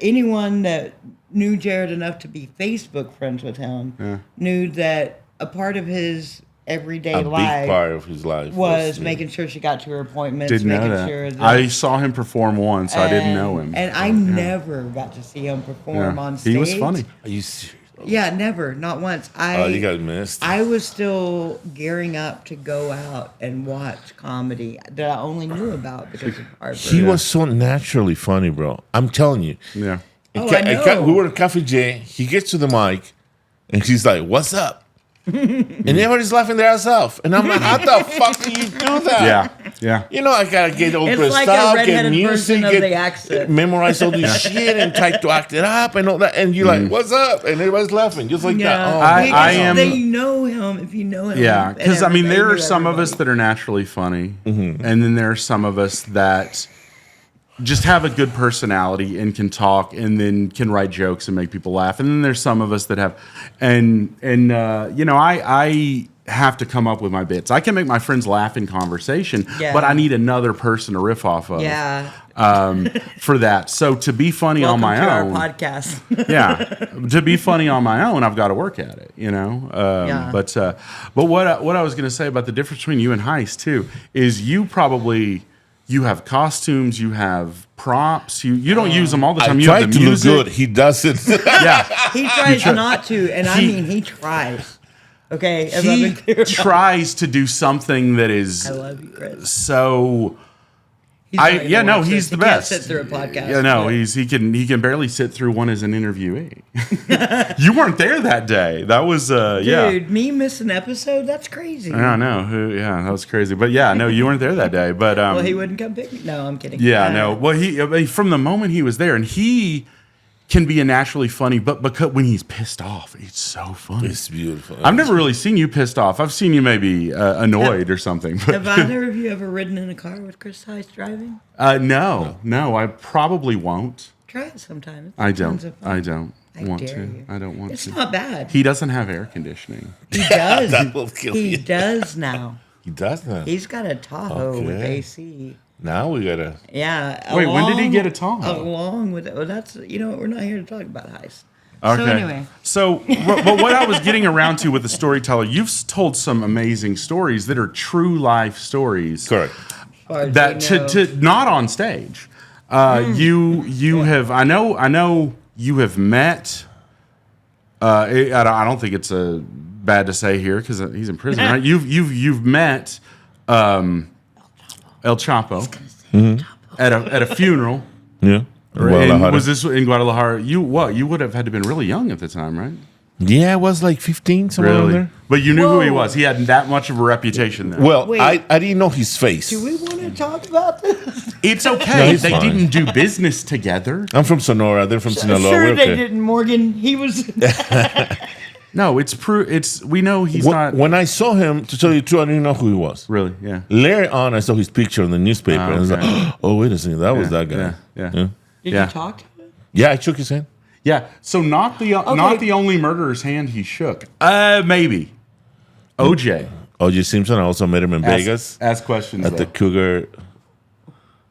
anyone that knew Jared enough to be Facebook friends with him knew that a part of his everyday A big life part of his life was making sure she got to her appointments, Didn't know making that. sure that I saw him perform once. I didn't know him. And I never got to see him perform Yeah. on stage. He was funny. Are you serious? Yeah, never, not once. Oh, you got missed. I was still gearing up to go out and watch comedy that I only knew about because of Harper. He was so naturally funny, bro. I'm telling you. Yeah. Oh, I know. We were in Cafe J. He gets to the mic, and she's like, "What's up?" And everybody's laughing their ass off. And I'm like, "How the fuck do you do that?" Yeah. Yeah. You know, I gotta get all It's dressed like a up, get redheaded music, version of the accent. memorize all this shit, and try to act it up and all that. And you're like, "What's up?" And everybody's laughing just like that. Yeah, Oh, I- my I God. am- They know him if you know him. Yeah, and because I mean, everybody there are knew some of us everybody. that are naturally funny, Mm-hmm. and then there are some of us that just have a good personality and can talk, and then can write jokes and make people laugh. And then there's some of us that have, and you know, I have to come up with my bits. I can make my friends laugh in conversation, Yeah. but I need another person to riff off of. Yeah. For that. So to be funny Welcome on my to own, our podcast. yeah, to be funny on my own, I've got to work at it, you know. Yeah. But what I was going to say about the difference between you and Heist too is you have costumes, you have props, you don't use them all the I time. You try have to the look music. good. He doesn't. Yeah, He tries not to, and I mean, he tries. Okay, as I've he been clear about. tries to do something that is I love you, Chris. so. He's probably Yeah, the no, worst. he's the He can't best. sit through a podcast. Yeah, no, but- he can barely sit through one as an interviewee. You weren't there that day. That was yeah. Dude, me miss an episode? That's crazy. I don't know. Yeah, that was crazy. But yeah, no, you weren't there that day. But Well, he wouldn't come pick me. No, I'm kidding. yeah, no. Well, I mean, from the moment he was there, and he can be a naturally funny, but because when he's pissed off, it's so funny. It's beautiful. I've never really seen you pissed off. I've seen you maybe annoyed or something. Have either of you ever ridden in a car with Chris Heist driving? No, I probably won't. Try it sometime. It's I tons don't. of fun. I don't I want dare to. you. I don't want It's to. not bad. He doesn't have air conditioning. He does. That will kill He you. does now. He does that. He's got a Tahoe with Okay. AC. Now we gotta. Yeah. Wait, when did he get a Tahoe? Along with it. Well, that's, we're not here to talk about Heist. Okay. So anyway. So, but what I was getting around to with the storyteller, you've told some amazing stories that are true life stories. Correct. As far as That we know. to not on stage. You have I know you have met. I don't think it's bad to say here because he's in prison, right? You've met El Chapo at a funeral. Yeah. And Guadalajara. was this in Guadalajara? You would have had to been really young at the time, right? Yeah, I was like 15, somewhere around there. But you knew who he Whoa. was. He had that much of a reputation there. Well, Wait. I didn't know his face. Do we want to talk about this? It's No, okay. he's They fine. didn't do business together. I'm from Sonora. They're from Sinaloa. Sure, We're they okay. didn't, Morgan. He was. No, we know he's not When I saw him, to tell you the truth, I didn't know who he was. really. Yeah. Later on, I saw his picture in the newspaper, and I was okay. like, "Oh, wait a second, that was that guy." Yeah. Yeah. Did Yeah. you talk to him? Yeah, I shook his hand. Yeah. So not the only murderer's hand he shook. Maybe. OJ. O.J. Simpson. I also met him in Vegas Ask questions. at the though. Cougar,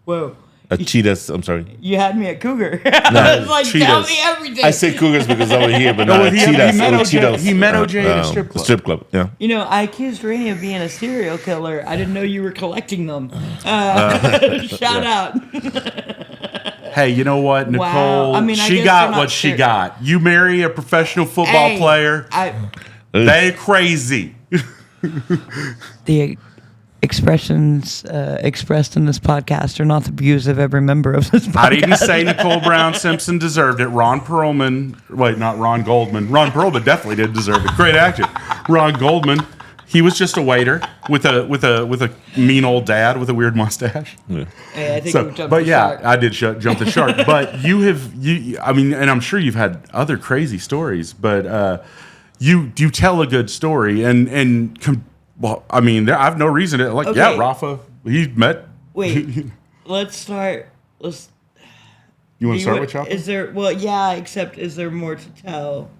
Whoa. at Cheetahs. I'm sorry. You had me at Cougar. I was like, tell Cheetahs. me everything. I say Cougars because over here, but No, not he Cheetahs. met or OJ Cheetos. he met OJ at a strip club. Strip club, yeah. I accused Rainey of being a serial killer. I didn't know you were collecting them. Shout out. Hey, you know what, Wow. Nicole? I mean, I she guess got they're not what she fair. got. You marry a professional football Hey, player. I, They crazy. the expressions expressed in this podcast are not the views of every member of this podcast. I didn't say Nicole Brown Simpson deserved it. Ron Perlman, wait, not Ron Goldman. Ron Perlman definitely did deserve it. Great actor. Ron Goldman, he was just a waiter with a mean old dad with a weird mustache. Yeah. Hey, I think So, we've jumped but the yeah, shark. I did jump the shark. But I mean, and I'm sure you've had other crazy stories. But you tell a good story, well, I mean, I have no reason to Okay. Yeah, Rafa, he met. Wait, let's start. Let's. You want do to start you- with Chapo? Is there? Well, yeah. Except, is there more to tell?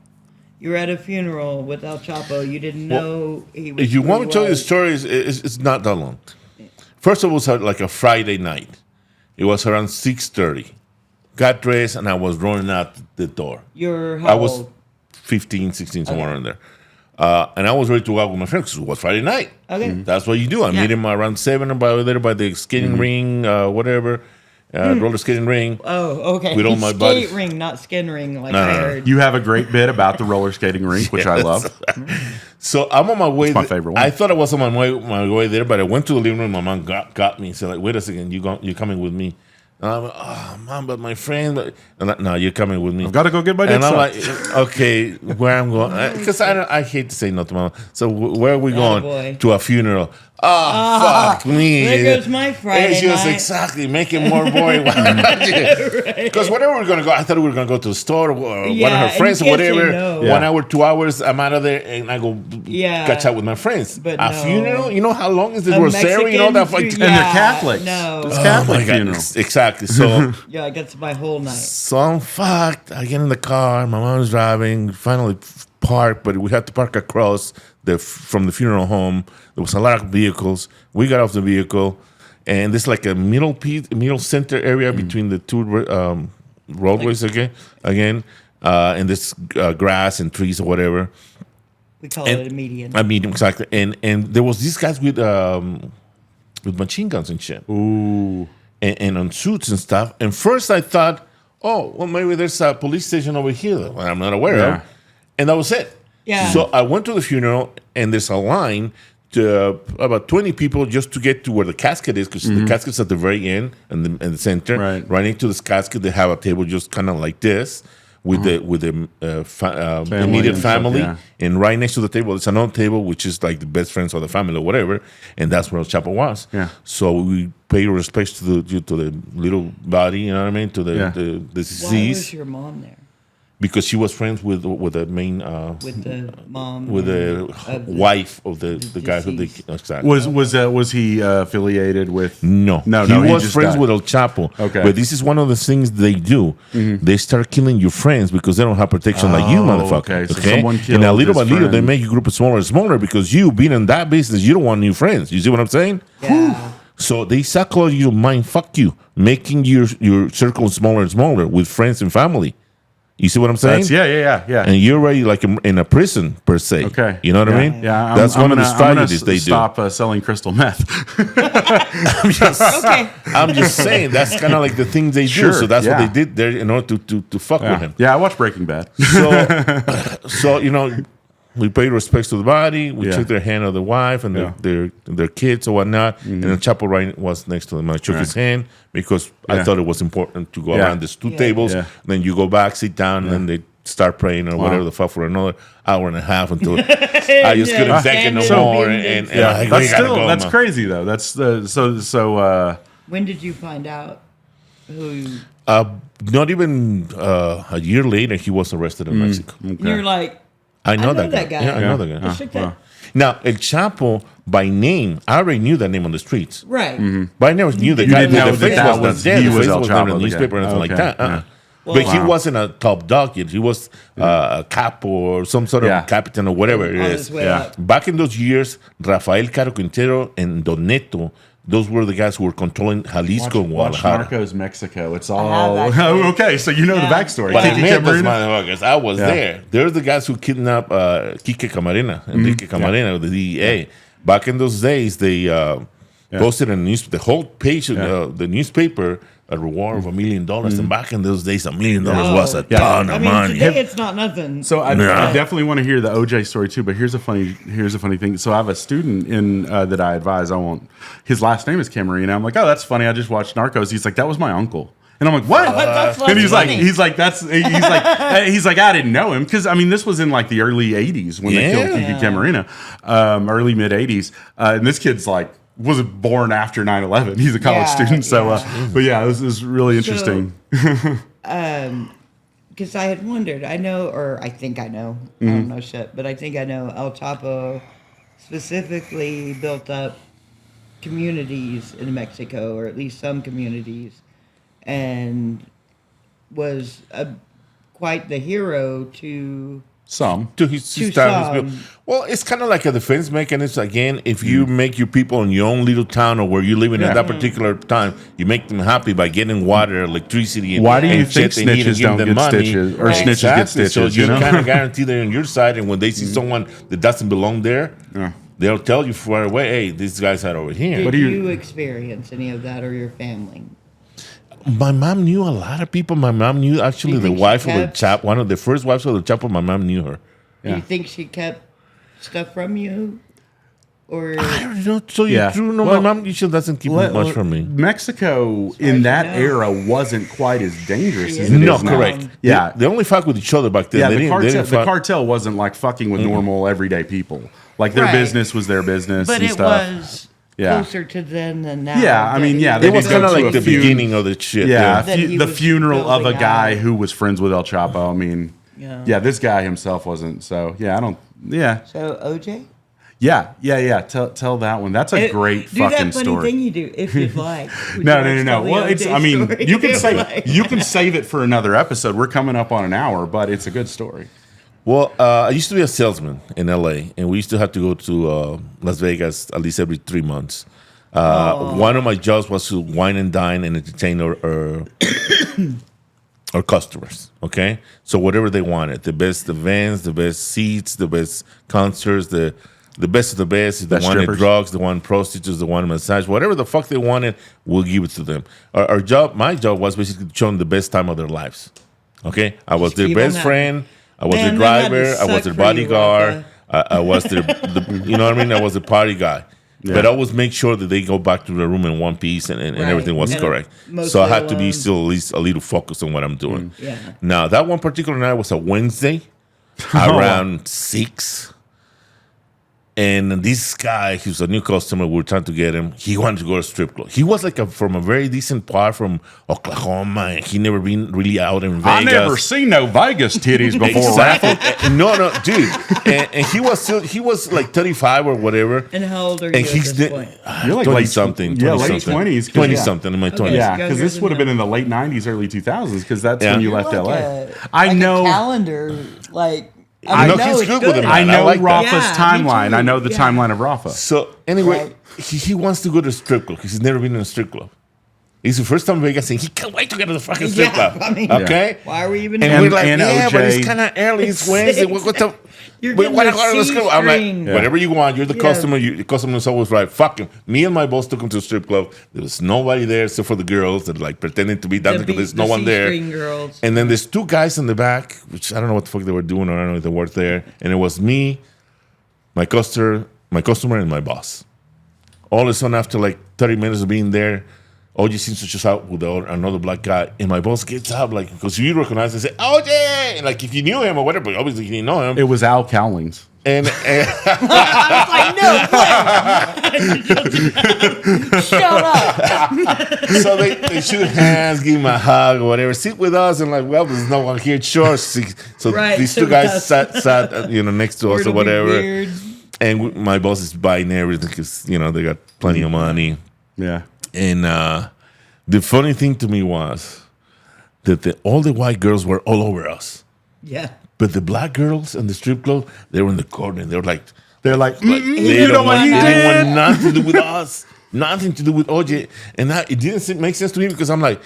You were at a funeral with El Chapo. You didn't know he was. If you who want he me to tell you the was. story, it's not that long. First of all, it was like a Friday night. It was around 6:30. Got dressed, and I was running out the door. You're how I was old? 15, 16, somewhere in there. And I was ready to go out with my friends because it was Friday night. Okay. That's what you do. I Yeah. meet him around 7 by there by the skating ring, whatever, roller skating ring. Oh, okay. With all my Skate buddies. ring, not skin ring, like No, I no, no. heard. You have a great bit about the roller skating rink, which I love. So I'm on my way. my favorite one. I thought I was on my way there, but I went to the living room. My mom got me and said, like, wait a second, you're coming with me. And I'm like, oh, mom, but my friend. No, you're coming with me. I've got to go get my dick And I'm sucked. like, okay, where I'm going? Because I hate to say no to mom. So where are we going? boy. To a funeral. Oh, fuck me. There goes my Friday And she was night. exactly making more boring. Because whenever we were going to go, I thought we were going to go to the store or one of Yeah, her and friends or kids say whatever. no. 1 hour, 2 hours, I'm out of there and I go Yeah. catch up with my friends. But a no. funeral? You know how long is the A Rosary? You know that Mexican fucking. fu- And they're yeah, Catholics. no. It's Oh Catholic my God, funeral. exactly. So, Yeah, I got my whole night. so I'm fucked. I get in the car. My mom's driving. Finally park, but we had to park across from the funeral home. There was a lot of vehicles. We got off the vehicle, and there's like a middle center area between the two roadways again, and this grass and trees or whatever. We call And- it a median. I mean, exactly. And there was these guys with machine guns and shit. Ooh. And on suits and stuff. And first I thought, oh, well, maybe there's a police station over here that I'm not aware Yeah. of. And that was it. Yeah. So I went to the funeral, and there's a line to about 20 people just to get to where the casket is, because the casket's at the very end and the center. Right. Right into this casket, they have a table just kind of like this with the immediate and stuff, family. yeah. And right next to the table, there's another table, which is like the best friends of the family or whatever. And that's where El Chapo was. Yeah. So we pay respects to the little body, you know what I mean, to the Yeah. the Why was deceased, your mom there? because she was friends with the main With the mom? with the of the- wife of the guy who they deceased. exactly. Was he affiliated with? No, No, he he was just friends died. with El Chapo. Okay. But this is one of the things they do. They start killing your friends because they don't have protection like you, Oh, motherfucker. okay. So someone and killed now little by his little, they friend. make your group smaller and smaller because you, being in that business, you don't want new friends. You see what I'm saying? Yeah. So they psychology your mind, fuck you, making your circle smaller and smaller with friends and family. You see what I'm saying? That's, yeah. And you're already like in a prison per se. Okay. You know what I Yeah. mean? Yeah. That's one of the strategies they do. Stop selling crystal meth. Okay. I'm just saying that's kind of like the things they do. Sure, So that's yeah. what they did there in order to fuck with him. Yeah, I watched Breaking Bad. So we paid respects to the body. We Yeah. shook their hand of the wife and Yeah. their kids or whatnot. And the Chapo right was next to them. I shook his hand because I Yeah. thought it was important to go Yeah. around these two Yeah. tables. Yeah. Then you go back, sit down, and then they start praying or whatever the fuck for another hour and a half until I just couldn't take it no So- more. And Yeah, I that's gotta still go, that's man. crazy though. That's so. When did you find out who? Not even a year later, he was arrested in Mexico. You're like, I know, I know that that guy. guy. Yeah, I know that guy. let's check that. Now, El Chapo, by name, I already knew that name on the streets. Right. But I never knew the You guy. didn't know the that face that was was- not there. he The was face El was not in Chapo, the the newspaper or guy. anything like Okay, that. yeah. But he Wow. wasn't a top dog yet. He was a capo or some sort of Yeah. captain or whatever it On is. his way Yeah. up. Back in those years, Rafael Caro Quintero and Don Neto, those were the guys who were controlling Jalisco and Watch Guadalajara. Narcos Mexico. It's have all actually. okay. So you know Yeah. the backstory. But I Kiki met those Camarena? motherfuckers. I was Yeah. there. They're the guys who kidnapped Enrique Camarena of the DEA. Back in those days, posted in the whole page of the newspaper a reward of $1 million. And back in those days, $1 million was a ton of money. Today it's not nothing. So I definitely want to hear the OJ story too. But here's a funny thing. So I have a student in that I advise. His last name is Camarena. I'm like, oh, that's funny. I just watched Narcos. He's like, that was my uncle. And I'm like, what? And he's like, I didn't know him because I mean, this was in like the early '80s when they killed Kiki Camarena, early mid '80s, and this kid's like was born after 9/11. He's a college student, so but yeah, this is really interesting. Because I had wondered, I think I know, I don't know shit, but I think I know El Chapo specifically built up communities in Mexico, or at least some communities, and was quite the hero to his family. Well, it's kind of like a defense mechanism. Again, if you make your people in your own little town or where you're living at that particular time, you make them happy by getting water, electricity, and why do you think shit they need and snitches give don't them get money. stitches or snitches get stitches? So you kind of guarantee they're on your side, and when they see someone that doesn't belong there, they'll tell you far away, "Hey, these guys are over here." Did you experience any of that, or your family? My mom knew a lot of people. My mom knew actually the wife of the Chapo, one of the first wives of the Chapo. My mom knew her. Do you think she kept stuff from you? Or I don't know. So you true? No, my mom usually doesn't keep much from me. Mexico in that era wasn't quite as dangerous as it is now. Correct. Yeah, they only fuck with each other back then. Yeah, the cartel wasn't like fucking with normal everyday people. Like their business was their business, but and stuff. Was closer to then than now. Yeah, I mean, it was kind of like the beginning of the shit. Yeah, the funeral of a guy who was friends with El Chapo. I mean, this guy himself wasn't. So So OJ. Yeah. Tell that one. That's a great fucking story. Do that funny thing you do if you'd like. No. Well, it's. I mean, you can save it for another episode. We're coming up on an hour, but it's a good story. Well, I used to be a salesman in LA, and we used to have to go to Las Vegas at least every 3 months. One of my jobs was to wine and dine and entertain our customers. Okay, so whatever they wanted, the best events, the best seats, the best concerts, the best of the best. If they wanted drugs, they wanted prostitutes, they wanted massage, whatever the fuck they wanted, we'll give it to them. My job was basically to show them the best time of their lives. Okay, I was their best friend. I was their driver. I was their bodyguard. I was their, you know what I mean? I was the party guy. Yeah. But I always make sure that they go back to the room in one piece and everything was correct. So I had to be still at least a little focused on what I'm doing. Yeah. Now, that one particular night was a Wednesday around 6. And this guy, he was a new customer. We were trying to get him. He wanted to go to a strip club. He was like from a very decent part from Oklahoma. And he never been really out in Vegas. I never seen no Vegas titties before, Rafa. No, dude. And he was like 35 or whatever. And how old are you at this point? You're like 20 something. Yeah, late 20s. 20 something in my 20s. Yeah, because this would have been in the late 90s, early 2000s, because that's when you left LA. I know. Calendar, like. I know he's good with it. I know Rafa's timeline. I know the timeline of Rafa. So anyway, he wants to go to a strip club because he's never been in a strip club. It's the first time in Vegas, and he can't wait to get to the fucking strip club. I mean, okay? Why are we even? And we're like, OJ, but it's kind of early. It's Wednesday. What the? You're getting I'm like, whatever you want. You're the customer. The customer is always right. Fuck him. Me and my boss took him to a strip club. There was nobody there except for the girls that like pretending to be dancing because there's no one there. Girls. And then there's 2 guys in the back, which I don't know what the fuck they were doing, or I don't know if they were there. And it was me, my customer, and my boss. All of a sudden, after like 30 minutes of being there, OJ seems to just out with another black guy, and my boss gets up like because you recognize and say OJ, and like if you knew him or whatever, but obviously you didn't know him. It was Al Cowlings. And I was like, no way. Shut up. So they shoot hands, give him a hug or whatever. Sit with us, and like, well, there's no one here. Sure. So these 2 guys sat next to us or whatever. And my boss is buying everything because they got plenty of money. Yeah. And the funny thing to me was that all the white girls were all over us. Yeah. But the black girls in the strip club, they were in the corner and they didn't want nothing to do with us, nothing to do with OJ. And it didn't make sense to me because I'm like,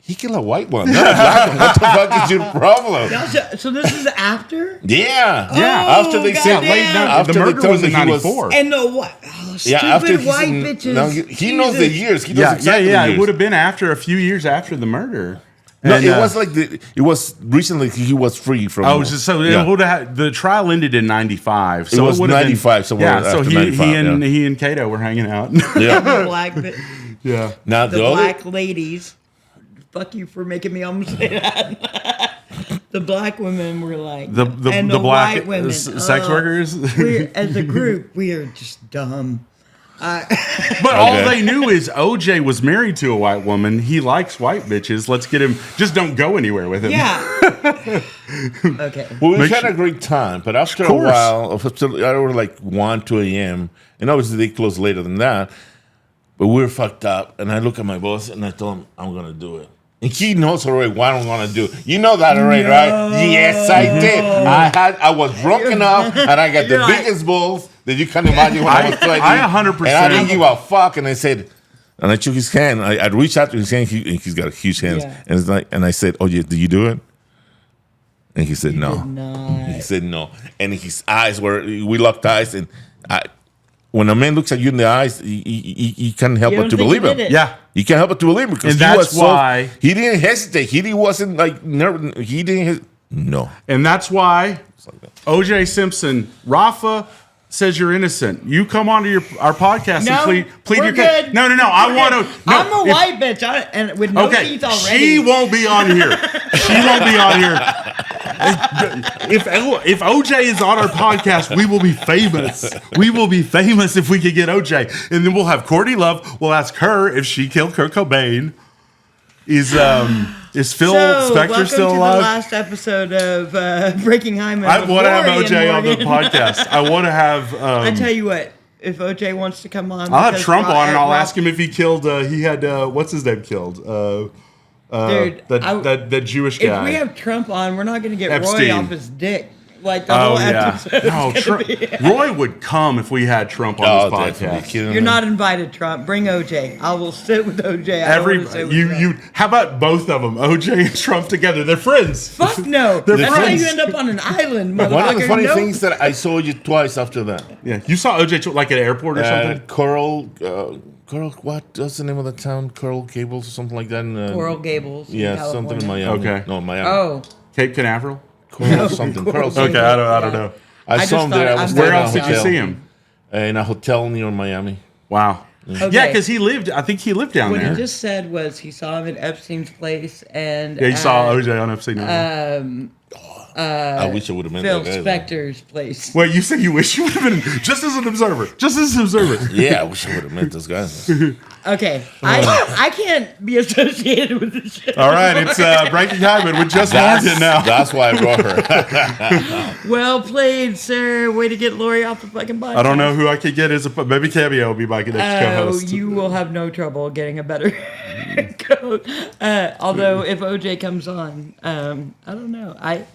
he killed a white one, not a black one. What the fuck is your problem? So this is after? Yeah. Oh, After they goddamn. said, The murder was in 94. And the what? Oh, stupid after white bitches. No, he knows the Jesus. years. He knows exactly the It years. would have been after a few years after the murder. No, And, it was like it was recently he was free from. It would have the trial ended in 95. So It was would have 95, so yeah, we're so after he 95, he and Kato were hanging out. Yeah. The black, yeah. Now the the other, black ladies. Fuck you for making me almost say that. The black women were like, and the black white women, sex workers. As a group, we are just dumb. But all they knew is OJ was married to a white woman. He likes white bitches. Let's get him. Just don't go anywhere with him. Yeah. Okay. well, we had a great time, but after a while, I was like 1, 2 a.m., and obviously they closed later than that. But we were fucked up, and I look at my boss and I told him I'm gonna do it. And he knows already what I'm gonna do. You know that already, right? Yes, I did. I was drunk enough, and I got the biggest balls that you can imagine when I was 20. I 100%. And I didn't give a fuck. And I said, and I shook his hand. I reached out to his hand. He's got huge hands, and it's like, and I said, "Oh yeah, did you do it?" And he said, "No." He said, "No." And his eyes were. We locked eyes, and when a man looks at you in the eyes, you can't help but to believe him. Yeah. You can't help but to believe him because And that's why he didn't hesitate. He wasn't like nervous. He didn't. No. And that's why OJ Simpson, Rafa says you're innocent. You come onto our podcast and plead we're your good. case. No. I want to. No, I'm a white bitch, and with no teeth already. She won't be on here. She won't be on here. If OJ is on our podcast, we will be famous. We will be famous if we could get OJ. And then we'll have Courtney Love. We'll ask her if she killed Kurt Cobain. Is Phil Spector still alive? Welcome to the last episode of Breaking Hyman. I want to have OJ on the podcast. I want to have. I tell you what, if OJ wants to come on, I'll have Trump on, and I'll ask him if he killed. He had what's his name killed? Dude, that Jewish guy. If we have Trump on, we're not going to get Epstein. Roy off his dick. Like the whole episode. No, Roy would come if we had Trump on this podcast. You're not invited, Trump. Bring OJ. I will sit with OJ. How about both of them, OJ and Trump together? They're friends. Fuck no. That's how you end up on an island, motherfucker. One of the funny things that I saw you twice after that. Yeah, you saw OJ like at an airport or something. Coral, what's the name of the town? Coral Gables or something like that. Coral Gables. Yeah, California. something in Miami. Okay. No, Miami. Oh. Cape Canaveral. Coral something. Okay, I don't know. I saw him there. Where else did you see him? In a hotel near Miami. Wow. Okay. Yeah, because I think he lived down what there. What he just said was he saw him at Epstein's place, and he saw OJ on Epstein. I wish I would have meant Phil that. Spector's place. Wait, you said you wish you would have been just as an observer. Yeah, I wish I would have met those guys. Okay, I can't be associated with this shit. All right, it's Breaking Hyman with Just Morgan now. That's why I brought her. Well played, sir. Way to get Lori off the fucking podcast. I don't know who I could get as maybe Cameo will be my next co-host. You will have no trouble getting a better coach. Although if OJ comes on, I don't know.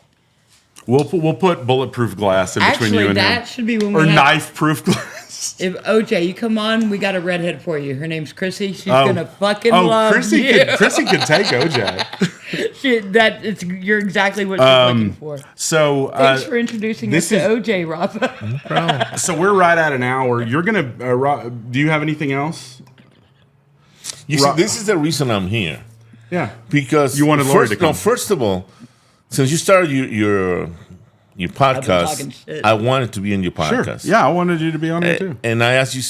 We'll put bulletproof glass in between you and him. That should be when we or have, knife-proof glass. If OJ, you come on, we got a redhead for you. Her name's Chrissy. She's gonna fucking love Chrissy you. Chrissy could take OJ. You're exactly what she's looking for. So thanks for introducing us to OJ, Rafa. So we're right at an hour. You're gonna. Do you have anything else? You see, this is the reason I'm here. Yeah, because you wanted Lori to come. No, first of all, since you started your podcast, I wanted to be in your podcast. Sure. Yeah, I wanted you to be on it too. And I asked you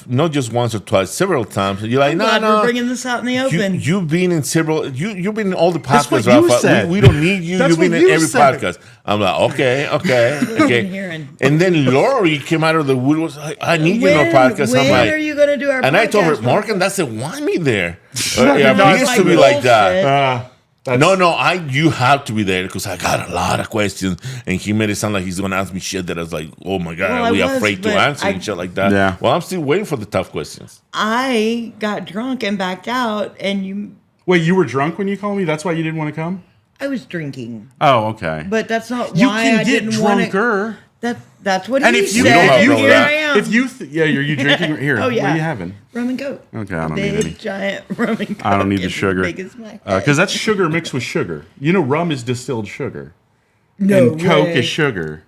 not just once or twice, several times. You're like, I'm glad we're bringing this out in the open. You've been in several. You've been in all the podcasts, That's what you Rafa. said. We don't need you. You've been in every podcast. I'm like, okay. And then Lori came out of the woodworks. I need you in our podcast. When I'm like, are you going to do our podcast? And I told her, Morgan, that's it. Why me there? No, it used to be like that. No, you have to be there because I got a lot of questions, and he made it sound like he's going to ask me shit that I was like, oh my god, are we afraid to answer and shit like that? Yeah. Well, I'm still waiting for the tough questions. I got drunk and backed out, and you. Wait, you were drunk when you called me? That's why you didn't want to come? I was drinking. Oh, okay. But that's not you why can I get didn't want drunker. That's what And he if you, said. don't and have here that. I am. if you, are you drinking here? Oh, yeah. What are you having? Rum and Coke. Okay, I don't Big, need any. giant rum and Coke. I don't need the It's as sugar. big as my head. Because that's sugar mixed with sugar. You know, rum is distilled sugar. No and Coke way. is sugar.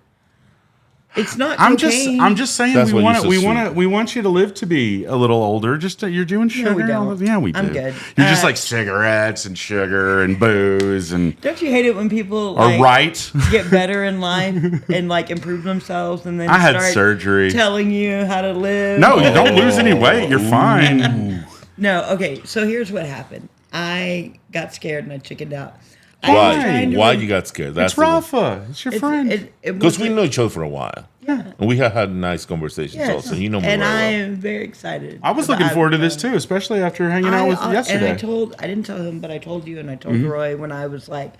It's not I'm cocaine. just saying That's we what want you said, we want you to live to be a little older. Just you're doing sugar. we don't. Yeah, we do. I'm good. You're just like cigarettes and sugar and booze and Don't you hate it when people are like, right. get better in life and like improve themselves and then I had start surgery. telling you how to live? No, you don't lose any weight. You're fine. No, okay. So here's what happened. I got scared and I chickened out. Why you got scared? It's Rafa. It's your friend. Because we know each other for a while. Yeah. And we have had nice conversations Yes. also. You know me and very I well. am very excited. I was looking forward to this too, especially after hanging out with yesterday. And I didn't tell him, but I told you and I told Roy when I was like,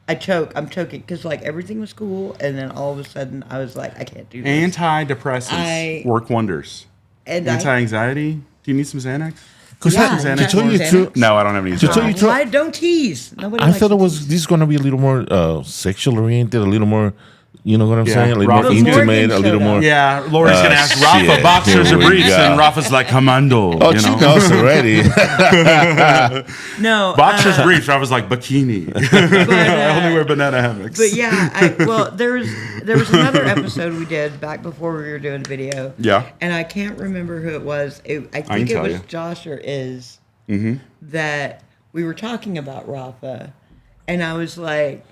I'm choking because like everything was cool, and then all of a sudden I was like, I can't do this. Antidepressants work wonders. And Anti-anxiety. Do you need some Xanax? Because Yeah, to Xanax. tell you the truth, No, I don't have any. To tell you the truth, Why don't tease? Nobody I likes thought it to was this is going to be a little more sexual oriented, a little more, you know what I'm Yeah, saying? A little Rafa's more good. intimate, a little Morgan more. showed Yeah, Lori's gonna ask Rafa shit. boxers Here or we briefs, go. and Rafa's like commando. Oh, you she know? knows already. No, Boxers briefs. Rafa's like bikini. I only wear banana hammocks. but yeah, there was another episode we did back before we were doing video. Yeah. and I can't remember who it was. I can think it tell was you. Josh or that we were talking about Rafa, and I was like,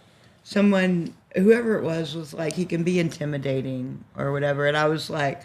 whoever it was like, he can be intimidating or whatever, and I was like,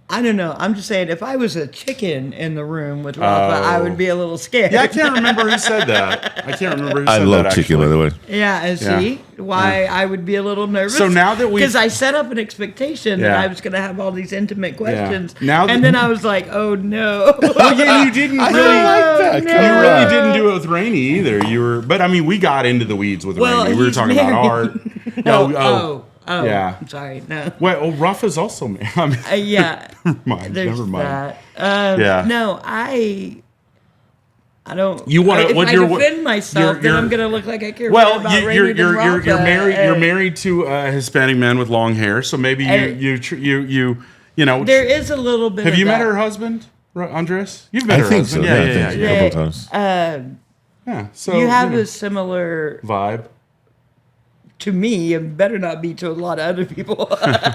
I don't know. I'm just saying, if I was a chicken in the room with Rafa, I would be a little scared. Yeah, I can't remember who said that. I can't remember who I said love that. chicken, by the way. Yeah, and see why I would be a little nervous. So now that because I set up an expectation that Yeah. I was going to have all these intimate questions, Now and that- then I was like, oh no. Well, yeah, you didn't I really. don't like that. no. Come You on. really didn't do it with Rainey either. You were, but I mean, we got into the weeds with Well, Rainey. We were he's talking about married. art. Oh, yeah. I'm sorry. No. Wait, well, Rafa's also man. I mean, Yeah. never mind. There's Never mind. that. Yeah. No, I don't. You wanna- If what I you're- defend myself, then you're- I'm going to look like I care more Well, about you're Rainey than Rafa. married. You're married to a Hispanic man with long hair, so maybe And- you know. There is a little bit. Have of you met that. her husband, Andres? You've met I her think so. husband. Yeah, I think so. A couple times. Yeah. So You have know, a similar vibe. to me, and better not be to a lot of other people.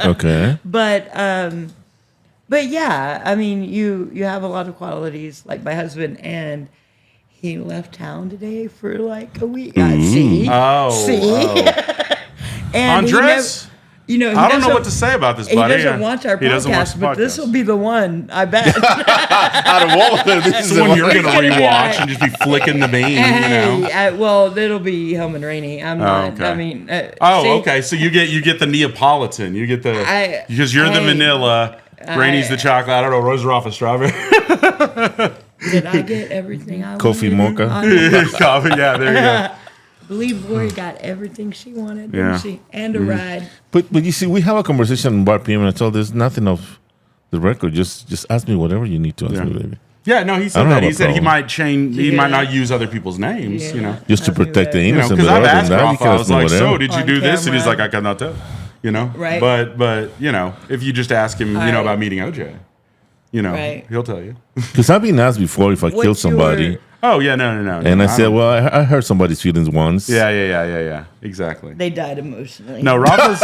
Okay. but yeah, I mean, you have a lot of qualities like my husband, and he left town today for like a week. See, Oh, see, and he Andres. he I don't know doesn't- what to say about this, He buddy. doesn't watch our He doesn't watch podcast, the but this podcast. will be the one, I bet. Out of all of them, this is the the one one. you're gonna gonna be rewatch like- and just be flicking the bean, you know. Hey, well, it'll be home and rainy. I'm not. okay. I mean, Oh, see, okay. So you get the Neapolitan. You get the because you're the hey, Manila. Rainey's the chocolate. I don't know. Rose Rafa strawberry. Did I get everything I Coffee wanted? mocha. on it? Coffee. Yeah, there you go. Believe Lori got everything she wanted, Yeah. didn't she? And a ride. But you see, we have a conversation in Bar PM, and I told there's nothing of the record. Just ask me whatever you need to ask me, baby. Yeah, no, he I said don't that. have He a said he problem. might change. He Yeah. might not use other people's names. Yeah. You know. Just to I knew protect the that. You know, innocent. because but I've other than asked that, you Rafa. can I ask was me like, whatever. "So did you On do this?" And he's camera. like, "I cannot tell." You know. Right. But you know, if you just ask him, you know, Right. about meeting OJ, you know, Right. he'll tell you. Because I've been asked before if I What's killed somebody, your- Oh yeah, no. and I said, don't- well, I hurt somebody's feelings once. Yeah. Exactly. They died emotionally. No, Rafa's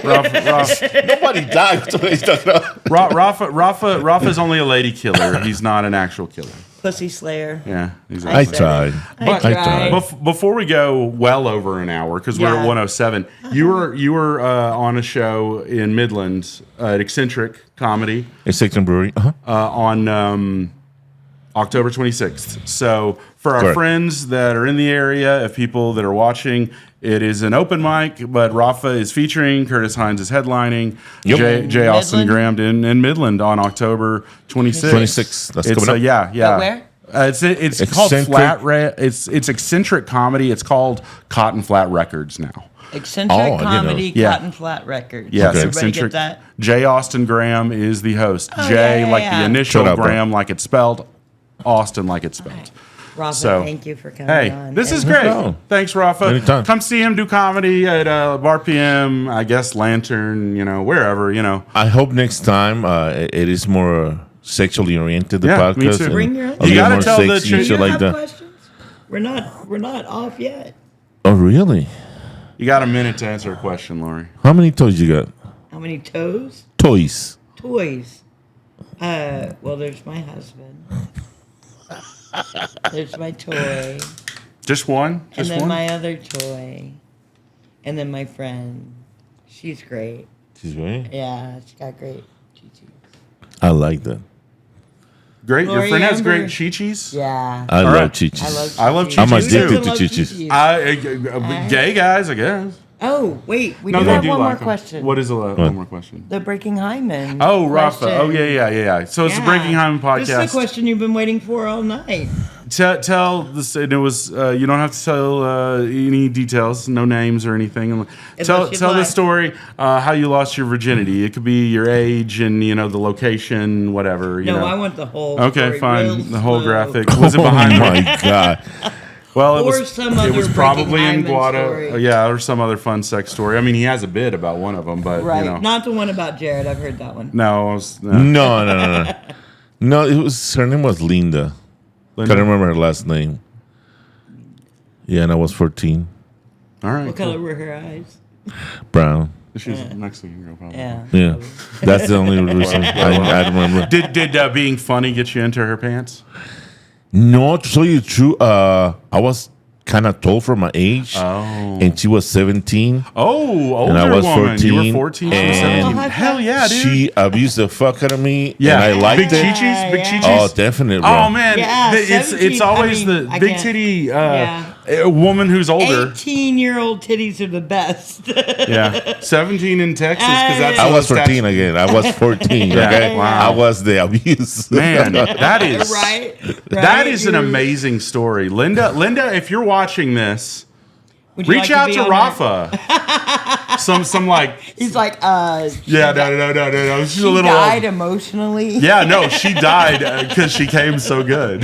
Nobody died. That's what he's talking about. Rafa's only a lady killer. He's not an actual killer. Pussy Slayer. Yeah, I exactly. said tried. But- I tried. Before we go well over an hour, because we're Yeah. at 107, you were on a show in Midland at Eccentric Comedy It's Section Brewery. on October 26th. So for our Correct. friends that are in the area, if people that are watching, it is an open mic, but Rafa is featuring, Curtis Hines is headlining, Yep. J. Austin Midland? Graham in Midland on October 26th. 26th. That's It's coming up. yeah. But where? It's called Eccentric- Flat It's Eccentric Comedy. It's called Cotton Flat Records now. Eccentric Oh, I didn't know. comedy, Yeah. Cotton Flat Records. Yes, Everybody Eccentric. get that? J. Austin Graham is the host. Oh, J yeah, like yeah. the initial, Shut up, bro. Graham like it's spelled, Austin like it's spelled. Rafa, So, thank you for coming hey, on. this is And- great. problem. Thanks, Rafa. Anytime. Come see him do comedy at Bar PM, I guess Lantern, wherever, I hope next time it is more sexually oriented. The Yeah, podcast. me too. and Bring your a own- little You gotta more tell the sexy truth. and Do you shit like have that. questions? We're not off yet. Oh, really? You got a minute to answer a question, Lori. How many toys you got? How many toes? Toys. Toys. Well, there's my husband. There's my toy. Just one? And Just then one? my other toy. And then my friend. She's great. She's right. Yeah, she got great chi-chis. I like that. Great. Your Lori friend has Amber. great chi-chis? Yeah. I All love right. chichis. I love I love chi-chis. I'm chi-chis addicted too. to Love chichis. Gay guys, I guess. Oh, wait. We No, do they have do one like more them. question. What is one more question? The Breaking Hyman. Oh, Rafa. question. Oh, yeah. So it's the Breaking Hyman This is podcast. the question you've been waiting for all night. Tell this, and it was you don't have to tell any details, no names or anything. Tell you'd the like. story how you lost your virginity. It could be your age and the location, whatever. No, I want the whole Okay, story, real fine. The whole slow. graphic. Was it Oh behind my me? god! Well, Or some it other was Breaking probably in Hyman Guada. story. Yeah, or some other fun sex story. I mean, he has a bit about one of them, but Right. Not the one about Jared. I've heard that one. No, I was, No. No, it was her name was Linda. Linda? Can't remember her last name. Yeah, and I was 14. All right. What color were her eyes? Brown. She's a Mexican girl, probably. Yeah. Yeah, that's the only reason I remember. Did being funny get you into her pants? No, to tell you the truth, I was kind of tall for my age, and she was 17. Oh, older And I was woman. You 14, were 14, she was and- 17. Hell yeah, dude. She abused the fuck out of me, yeah, and I liked big it. chichis, big Yeah. chichis. Oh, definitely, bro. Oh man, Yeah, it's 17, always I mean, the I big can't- titty Yeah. woman who's older. 18-year-old titties are the best. Yeah, 17 in Texas because that's I the was 14 stats- again. I was 14. Yeah, Okay, wow. I was the abuse. Man, that is right? That is an You're- amazing story, Linda. If you're watching this, Would you reach like out be to on Rafa. some like He's like, yeah, no. She's she a little died emotionally. Yeah, no, she died because she came so good.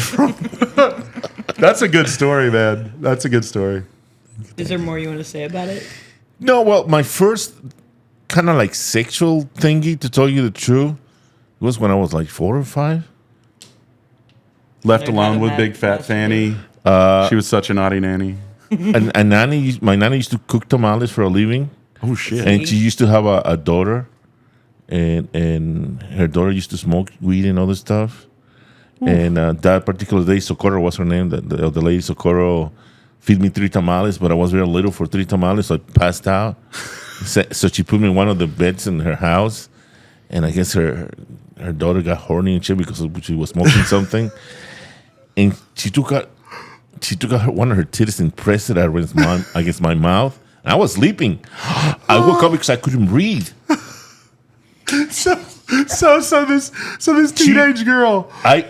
That's a good story, man. That's a good story. Is there more you want to say about it? No, well, my first kind of like sexual thingy, to tell you the truth, was when I was like 4 or 5. Left They're alone not with mad Big Fat at Fanny. She was such a naughty nanny. And my nanny used to cook tamales for a living, Oh shit! and she used to have a daughter, and her daughter used to smoke weed and other stuff. And that particular day, Socorro was her name. The lady Socorro feed me 3 tamales, but I was very little for 3 tamales, so I passed out. So she put me in one of the beds in her house, and I guess her daughter got horny and shit because she was smoking something, and she took out one of her titties and pressed it against my mouth. And I was sleeping. I woke up because I couldn't breathe. So this teenage girl. I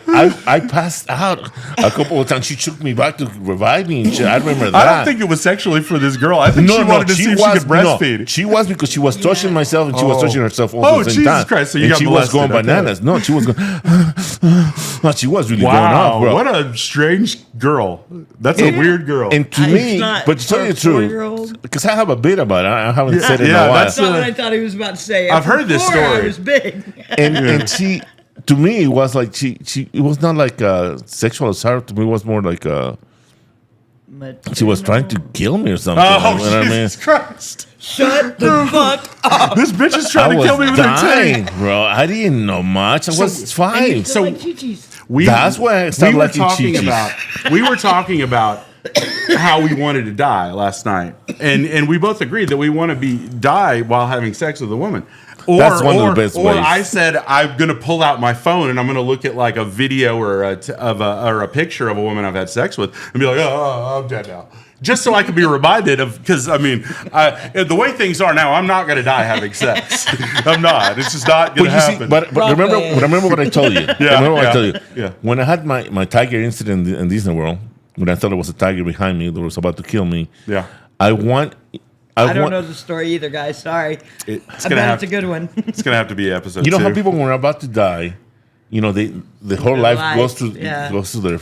passed out a couple of times. She took me back to revive me and shit. I remember that. I don't think it was sexually for this girl. I think she wanted to see if she could breastfeed. No, she was because she was touching myself and she was touching herself also Oh, at the same Jesus time. Christ, so you and got she was molested, going okay. bananas. No, she was going. No, she was really going off, Wow, bro. what a strange girl. That's a weird girl. And to It's me, not but to tell for you a the truth, 4-year-old. because I have a bit about it. I haven't said it in yeah, a while. that's- That's not what I thought he was about to say. I've heard this Before, I story. was big. and she, to me, it was like it was not like a sexual assault. To me, it was more like she was trying to kill me or something. Oh, you know what I mean? Jesus Christ. Shut the fuck up. This bitch is I trying to kill me was with her dying, tongue. bro. I didn't know much. I was And you 5. still like chi-chis. That's why I started liking chi-chis. We were talking about how we wanted to die last night, and we both agreed that we want to die while having sex with a woman. Or, That's one of the best or ways. I said I'm gonna pull out my phone and I'm gonna look at like a video or a picture of a woman I've had sex with and be like, oh, I'm dead now. Just so I could be reminded of, because I mean, the way things are now, I'm not gonna die having sex. I'm not. It's just not gonna happen. But remember what I told you. Remember what I told you. Yeah. When I had my tiger incident in Disney World, when I thought there was a tiger behind me that was about to kill me, Yeah. I don't know the story either, guys. Sorry. It's I gonna bet have it's a good one. It's gonna have to be episode. You know 2. how people, when they're about to die, you know, the whole Their life life, goes to yeah. their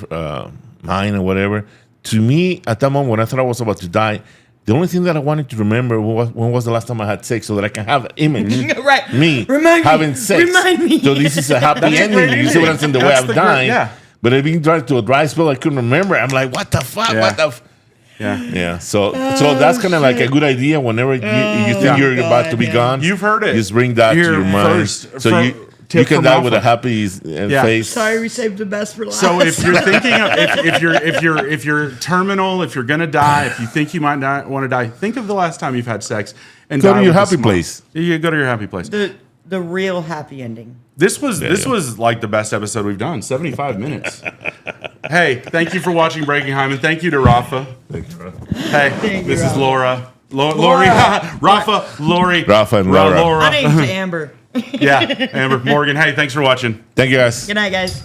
mine or whatever. To me, at that moment when I thought I was about to die, the only thing that I wanted to remember was when was the last time I had sex, so that I can have an image. Right. Me having sex. Remind me. So this is a happy ending. You see what I'm saying? The way That's I've the died. yeah. But I've been dragged to a dry spell. I couldn't remember. I'm like, what the fuck? Yeah. What the Yeah. Yeah. So that's kind of like a good idea. Whenever you think you're about to be gone, You've heard it. just bring that to your mind. So you can die with a happy face. Sorry, we saved the best for last. So if you're thinking of, if you're terminal, if you're gonna die, if you think you might not want to die, think of the last time you've had sex and Go die to your with a happy smile. place. You go to your happy place. the real happy ending. This was like the best episode we've done. 75 minutes. Hey, thank you for watching Breaking Hyman. Thank you to Rafa. Thanks, bro. Hey, this is Laura. Lori, Rafa, Lori, Rafa and Laura. My name's Amber. Yeah, Amber, Morgan. Hey, thanks for watching. Thank you, guys. Good night, guys.